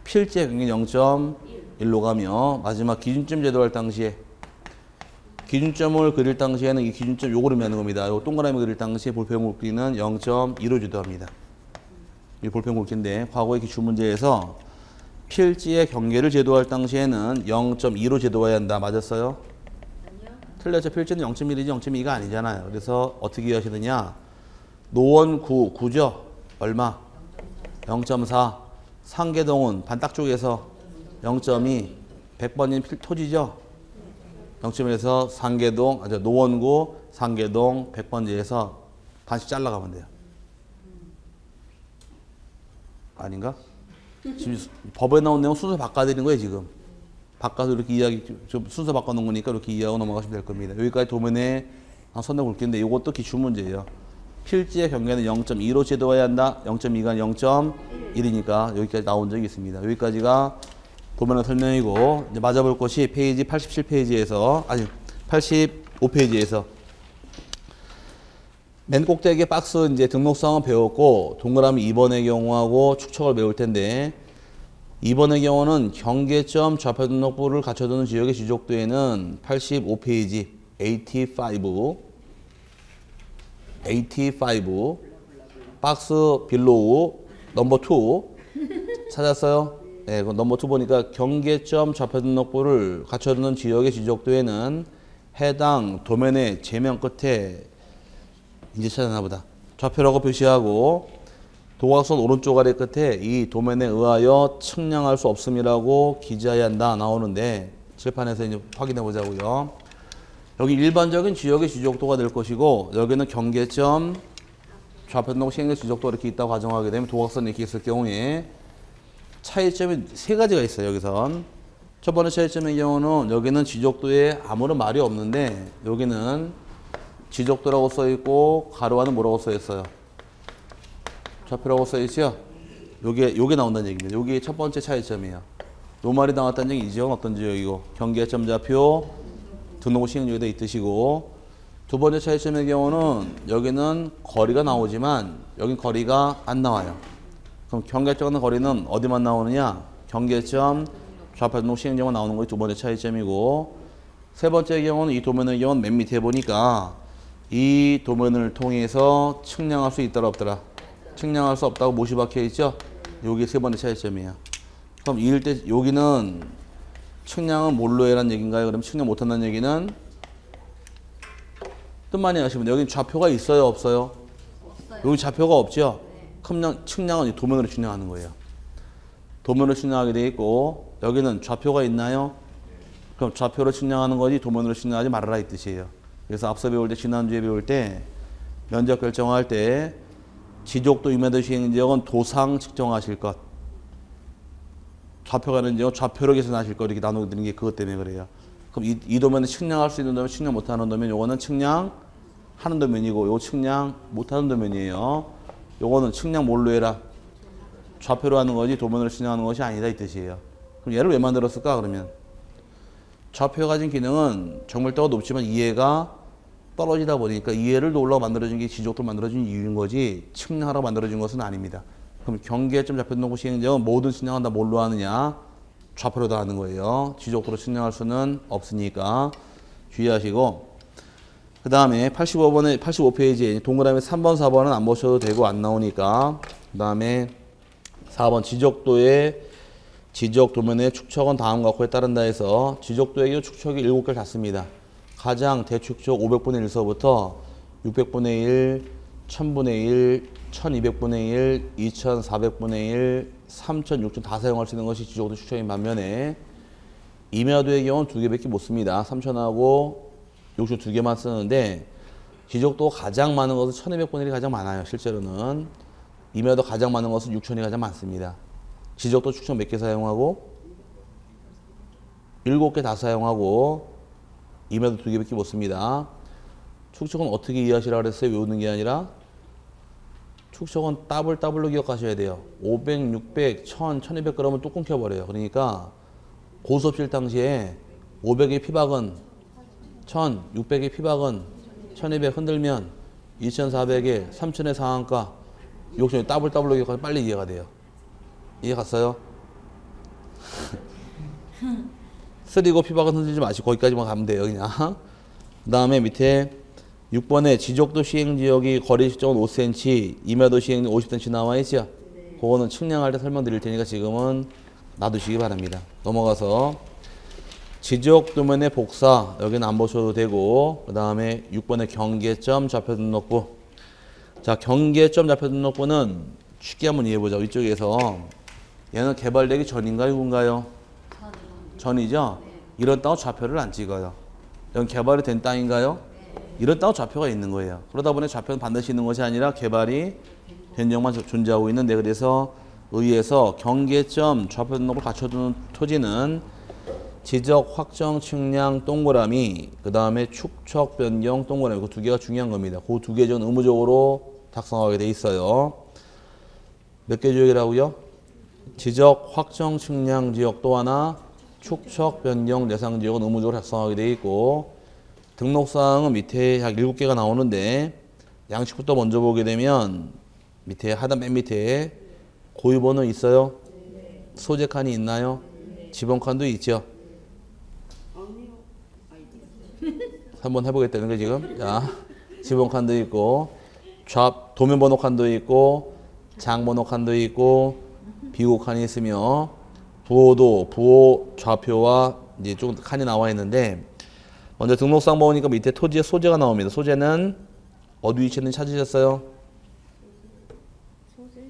A: 필지의 경계는 0.1로 가며 마지막 기준점 제도할 당시에 기준점을 그릴 당시에는 이 기준점 요거를 매는 겁니다. 요 동그라미 그릴 당시에 볼펜 굵기는 0.2로 제도합니다. 이 볼펜 굵기인데 과거의 기출 문제에서 필지의 경계를 제도할 당시에는 0.2로 제도해야 한다. 맞았어요? 틀렸죠. 필지는 0.1이지 0.2가 아니잖아요. 그래서 어떻게 하시느냐. 노원구, 구죠? 얼마? 0.4. 상계동은 반딱 쪽에서 0.2. 100번인 토지죠? 0.1에서 상계동, 노원구, 상계동, 100번지에서 반씩 잘라가면 돼요. 아닌가? 지금 법에 나온 내용 순서 바꿔드리는 거예요, 지금. 바꿔서 이렇게 이야기, 좀 순서 바꿔놓은 거니까 이렇게 이해하고 넘어가시면 될 겁니다. 여기까지 도면에 선대 굵기인데 이것도 기출문제예요. 필지의 경계는 0.2로 제도해야 한다. 0.2가 0.1이니까 여기까지 나온 적이 있습니다. 여기까지가 도면의 설명이고, 이제 맞아볼 것이 페이지 87페이지에서, 아니, 85페이지에서 맨 꼭대기에 박스 이제 등록사항은 배웠고, 동그라미 2번의 경우하고 축척을 배울 텐데, 2번의 경우는 경계점 좌표 등록부를 갖춰두는 지역의 지적도에는 85페이지 85 박스 빌로우 넘버 2 찾았어요? 네, 그 넘버 2 보니까 경계점 좌표 등록부를 갖춰두는 지역의 지적도에는 해당 도면의 제면 끝에 이제 찾았나 보다. 좌표라고 표시하고 도각선 오른쪽 아래 끝에 이 도면에 의하여 측량할 수 없음이라고 기재해야 한다 나오는데 칠판에서 이제 확인해 보자고요. 여기 일반적인 지역의 지적도가 될 것이고 여기는 경계점 좌표 등록 시행의 지적도가 이렇게 있다고 가정하게 되면 도각선이 이렇게 있을 경우에 차이점이 세 가지가 있어요. 여기선 첫 번째 차이점의 경우는 여기는 지적도에 아무런 말이 없는데 여기는 지적도라고 써 있고 가로 안에 뭐라고 써 있어요? 좌표라고 써 있죠? 요게 나온다는 얘기입니다. 요게 첫 번째 차이점이에요. 요 말이 나왔다는 얘기 이 지역은 어떤 지역이고 경계점 좌표 등록 시행료에다 이 뜻이고 두 번째 차이점의 경우는 여기는 거리가 나오지만 여긴 거리가 안 나와요. 그럼 경계점의 거리는 어디만 나오느냐? 경계점, 좌표 등록 시행점만 나오는 것이 두 번째 차이점이고, 세 번째 경우는 이 도면의 경우는 맨 밑에 보니까 이 도면을 통해서 측량할 수 있더라 없더라? 측량할 수 없다고 못이 박혀 있죠? 여기 세 번째 차이점이에요. 그럼 이럴 때 여기는 측량은 뭘로 해라는 얘기인가요? 그럼 측량 못한다는 얘기는 뜻만이 하시면 여기 좌표가 있어요 없어요?
B: 없어요.
A: 여기 좌표가 없죠? 그럼 측량은 도면으로 측량하는 거예요. 도면으로 측량하게 돼 있고, 여기는 좌표가 있나요? 그럼 좌표로 측량하는 거지 도면으로 측량하지 말아라 이 뜻이에요. 그래서 앞서 배울 때, 지난주에 배울 때 면적 결정할 때 지적도 2m 시행지역은 도상 측정하실 것, 좌표가 있는 지역은 좌표로 계산하실 것, 이렇게 나누는 게 그것 때문에 그래요. 그럼 이 도면은 측량할 수 있는 도면, 측량 못하는 도면, 요거는 측량하는 도면이고, 요거 측량 못하는 도면이에요. 요거는 측량 뭘로 해라? 좌표로 하는 거지 도면으로 측량하는 것이 아니다 이 뜻이에요. 그럼 얘를 왜 만들었을까 그러면? 좌표가 가진 기능은 정밀도가 높지만 이해가 떨어지다 보니까 이해를 놀라고 만들어진 게 지적도로 만들어진 이유인 거지 측량하라고 만들어진 것은 아닙니다. 그럼 경계점 좌표 등록 시행령은 모든 측량은 다 뭘로 하느냐? 좌표로 다 하는 거예요. 지적도로 측량할 수는 없으니까 주의하시고, 그 다음에 85페이지에 동그라미 3번, 4번은 안 보셔도 되고 안 나오니까, 그 다음에 4번 지적 도면의 축척은 다음과 같고에 따른다 해서 지적도의 축척이 7개를 닫습니다. 가장 대축척 500분의 1서부터 600분의 1, 1000분의 1, 1200분의 1, 2400분의 1, 3000, 6000 다 사용할 수 있는 것이 지적도 축척인 반면에 임야도의 경우는 2개밖에 못 씁니다. 3000하고 6000 2개만 쓰는데 지적도 가장 많은 것은 1200분의 1이 가장 많아요. 실제로는 임야도 가장 많은 것은 6000이 가장 많습니다. 지적도 축척 몇 개 사용하고 7개 다 사용하고 임야도 2개밖에 못 씁니다. 축척은 어떻게 이해하시라고 그랬어요? 외우는 게 아니라 축척은 더블로 기억하셔야 돼요. 500, 600, 1000, 1200 그러면 뚝 끊겨버려요. 그러니까 고수업실 당시에 500의 피박은 1000, 600의 피박은 1200 흔들면 2400에 3000의 상한가 욕심이 더블로 기억하면 빨리 이해가 돼요. 이해 갔어요? 쓰리고 피박은 흔들지 마시고 거기까지만 가면 돼요. 그냥. 그 다음에 밑에 6번에 지적도 시행지역이 거리 측정은 5cm, 임야도 시행은 50cm 나와 있죠? 그거는 측량할 때 설명드릴 테니까 지금은 놔두시기 바랍니다. 넘어가서 지적 도면의 복사, 여기는 안 보셔도 되고, 그 다음에 6번의 경계점 좌표 등록부. 자, 경계점 좌표 등록부는 쉽게 한번 이해해보자. 이쪽에서 얘는 개발되기 전인가요, 후인가요? 전이죠? 이런 땅은 좌표를 안 찍어요. 여기 개발이 된 땅인가요? 이런 땅은 좌표가 있는 거예요. 그러다 보니 좌표는 반드시 있는 것이 아니라 개발이 된 적만 존재하고 있는데, 그래서 의해서 경계점 좌표 등록을 갖춰두는 토지는 지적, 확정, 측량, 동그라미, 그 다음에 축척, 변경, 동그라미, 그 두 개가 중요한 겁니다. 그 두 개 전 의무적으로 작성하게 돼 있어요. 몇 개 지역이라고요? 지적, 확정, 측량 지역 또 하나, 축척, 변경, 내상 지역은 의무적으로 작성하게 돼 있고, 등록사항은 밑에 약 7개가 나오는데, 양식부터 먼저 보게 되면 밑에 하단 맨 밑에 고유번호 있어요? 소재 칸이 있나요? 지번 칸도 있죠? 한번 해보겠다는 거 지금. 자, 지번 칸도 있고, 도면 번호 칸도 있고, 장 번호 칸도 있고, 비호 칸이 있으며, 부호 좌표와 이제 좀 칸이 나와 있는데, 먼저 등록상 보니까 밑에 토지의 소재가 나옵니다. 소재는 어디 위치는 찾으셨어요?
B: 소재?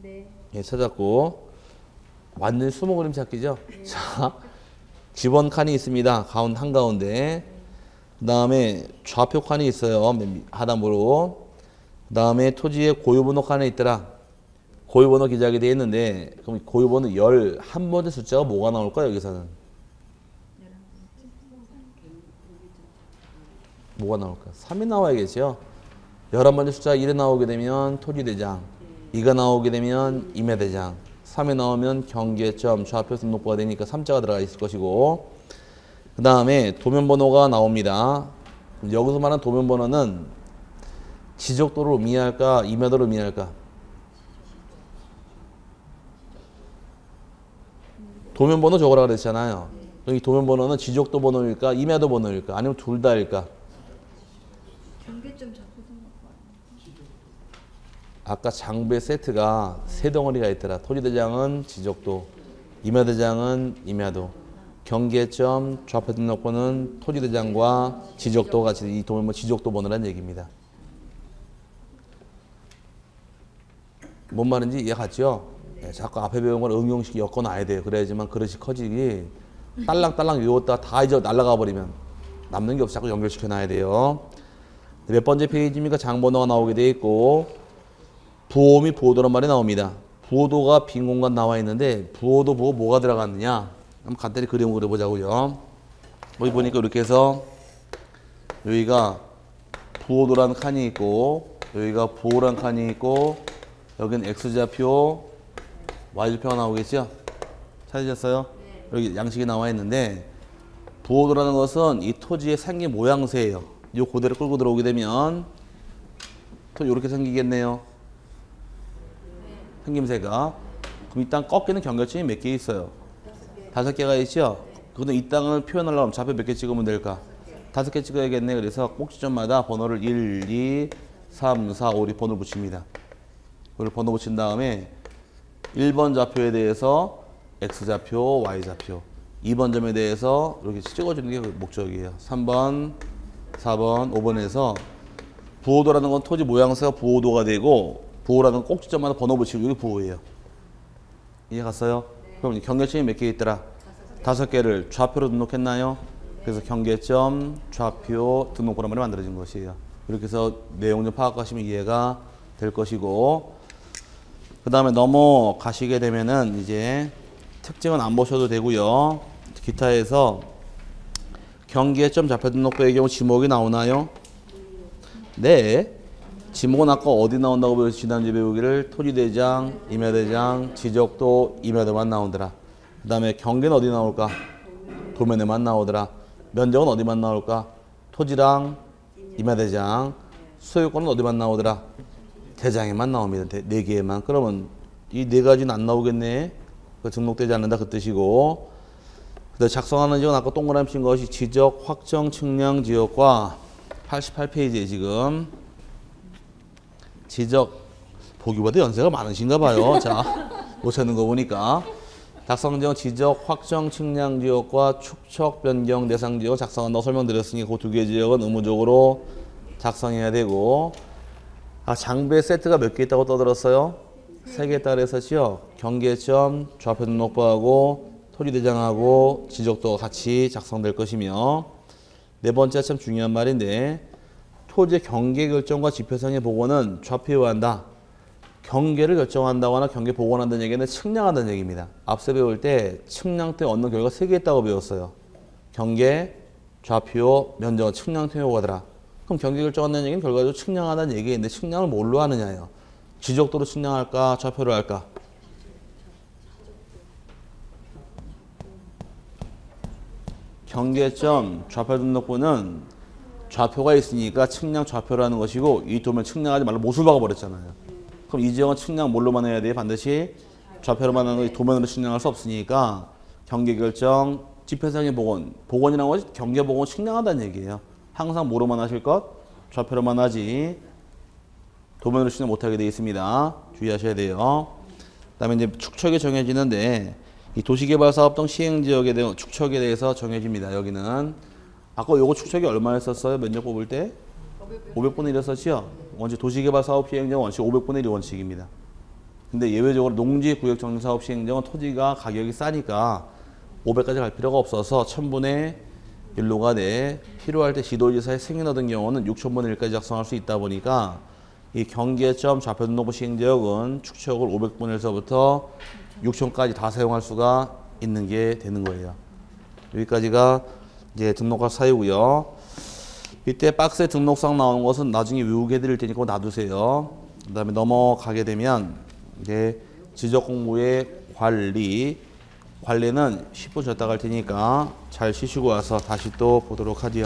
B: 네.
A: 예, 찾았고, 완전히 수모 그림 찾기죠? 자, 지번 칸이 있습니다. 한가운데. 그 다음에 좌표 칸이 있어요. 하단부로. 그 다음에 토지의 고유번호 칸에 있더라. 고유번호 기재하게 되어 있는데, 그럼 고유번호 11번째 숫자가 뭐가 나올까, 여기서는? 뭐가 나올까? 3이 나와야겠죠? 11번째 숫자 1이 나오게 되면 토지대장, 2가 나오게 되면 임야대장, 3이 나오면 경계점, 좌표 등록부가 되니까 3자가 들어가 있을 것이고, 그 다음에 도면번호가 나옵니다. 여기서 말하는 도면 번호는 지적도를 의미할까, 임야도를 의미할까? 도면 번호 적으라 그랬잖아요. 이 도면 번호는 지적도 번호일까, 임야도 번호일까, 아니면 둘 다일까?
B: 경계점 잡고 생각봐.
A: 아까 장부의 세트가 세 덩어리가 있더라. 토지대장은 지적도, 임야대장은 임야도, 경계점, 좌표 등록번호는 토지대장과 지적도 같이 이 도면 번호 지적도 번호라는 얘기입니다. 뭔 말인지 이해 갔죠? 네, 자꾸 앞에 배운 걸 응용식 엮어놔야 돼요. 그래야지만 그릇이 커지기. 딸랑딸랑 외웠다 다 이제 날아가 버리면 남는 게 없어. 자꾸 연결시켜 놔야 돼요. 몇 번째 페이지입니까? 장번호가 나오게 돼 있고 부호미 부호도란 말이 나옵니다. 부호도가 빈 공간 나와 있는데 부호도 보고 뭐가 들어갔느냐? 한번 간단히 그림을 그려보자고요. 여기 보니까 이렇게 해서 여기가 부호도라는 칸이 있고 여기가 부호라는 칸이 있고 여기는 X좌표, Y좌표가 나오겠죠? 찾으셨어요?
B: 네.
A: 여기 양식이 나와 있는데 부호도라는 것은 이 토지의 생긴 모양새예요. 이 고대로 끌고 들어오게 되면 또 이렇게 생기겠네요. 생김새가. 그럼 이 땅 꺾이는 경계점이 몇 개 있어요? 5개가 있죠? 그런데 이 땅을 표현하려면 좌표 몇 개 찍으면 될까? 5개 찍어야겠네. 그래서 꼭지점마다 번호를 1, 2, 3, 4, 5, 6 번호를 붙입니다. 그걸 번호 붙인 다음에 1번 좌표에 대해서 X좌표, Y좌표 2번 점에 대해서 이렇게 찍어주는 게 목적이에요. 3번, 4번, 5번에서 부호도라는 건 토지 모양새가 부호도가 되고 부호라는 건 꼭지점마다 번호 붙이고 이게 부호예요. 이해 갔어요? 네. 그럼 경계점이 몇 개 있더라? 5개를 좌표로 등록했나요? 네. 그래서 경계점, 좌표, 등록번호만이 만들어진 것이에요. 이렇게 해서 내용 좀 파악하시면 이해가 될 것이고 그 다음에 넘어가시게 되면은 이제 특징은 안 보셔도 되고요. 기타에서 경계점 좌표 등록부의 경우 지목이 나오나요? 네. 지목은 아까 어디 나온다고 배웠지? 지난주에 배우기를 토지대장, 임야대장, 지적도, 임야도만 나오더라. 그 다음에 경계는 어디 나올까? 도면에만 나오더라. 면적은 어디만 나올까? 토지랑 임야대장. 소유권은 어디만 나오더라? 대장에만 나옵니다. 4개에만. 그러면 이 4가지는 안 나오겠네. 그 등록되지 않는다 그 뜻이고. 그다음에 작성하는 지역은 아까 동그라미 친 것이 지적, 확정, 측량 지역과 88페이지에 지금 지적 보기보다 연세가 많으신가 봐요. 자, 못 찾는 거 보니까. 작성 지역, 지적, 확정, 측량 지역과 축척, 변경, 대상 지역 작성한다고 설명드렸으니 그 2개 지역은 의무적으로 작성해야 되고 장부의 세트가 몇 개 있다고 떠들었어요? 3개에 따라서 지역, 경계점, 좌표 등록부하고 토지대장하고 지적도가 같이 작성될 것이며 네 번째 참 중요한 말인데 토지의 경계 결정과 지표상의 복원은 좌표에 의한다. 경계를 결정한다거나 경계 복원한다는 얘기는 측량한다는 얘기입니다. 앞서 배울 때 측량 때 얻는 결과가 3개 있다고 배웠어요. 경계, 좌표, 면적, 측량 통해 오가더라. 그럼 경계 결정한다는 얘기는 결과적으로 측량하다는 얘기인데 측량을 뭘로 하느냐예요. 지적도로 측량할까? 좌표로 할까? 경계점 좌표 등록부는 좌표가 있으니까 측량 좌표로 하는 것이고 이 도면 측량하지 말고 못을 박아버렸잖아요. 그럼 이 지역은 측량 뭘로만 해야 돼요? 반드시 좌표로만 하는 거 도면으로 측량할 수 없으니까 경계 결정, 지표상의 복원. 복원이라는 것이 경계 복원 측량하다는 얘기예요. 항상 뭐로만 하실 것? 좌표로만 하지 도면으로 측량 못하게 되어 있습니다. 주의하셔야 돼요. 그 다음에 이제 축척이 정해지는데 이 도시개발사업 등 시행지역에 대한 축척에 대해서 정해집니다. 여기는 아까 요거 축척이 얼마였었어요? 면적 뽑을 때? 500분의 1이었었죠? 원칙 도시개발사업 시행정은 원칙 500분의 1이 원칙입니다. 근데 예외적으로 농지구역정리사업 시행정은 토지가 가격이 싸니까 500까지 갈 필요가 없어서 1000분의 1로가 돼 필요할 때 지도지사의 승인 얻은 경우는 6000분의 1까지 작성할 수 있다 보니까 이 경계점 좌표 등록부 시행지역은 축척을 500분의 1서부터 6000까지 다 사용할 수가 있는 게 되는 거예요. 여기까지가 이제 등록할 사유고요. 이때 박스에 등록상 나오는 것은 나중에 외우게 드릴 테니까 놔두세요. 그 다음에 넘어가게 되면 이제 지적 공부의 관리는 10분 쉬었다 갈 테니까 잘 쉬시고 와서 다시 또 보도록 하지요.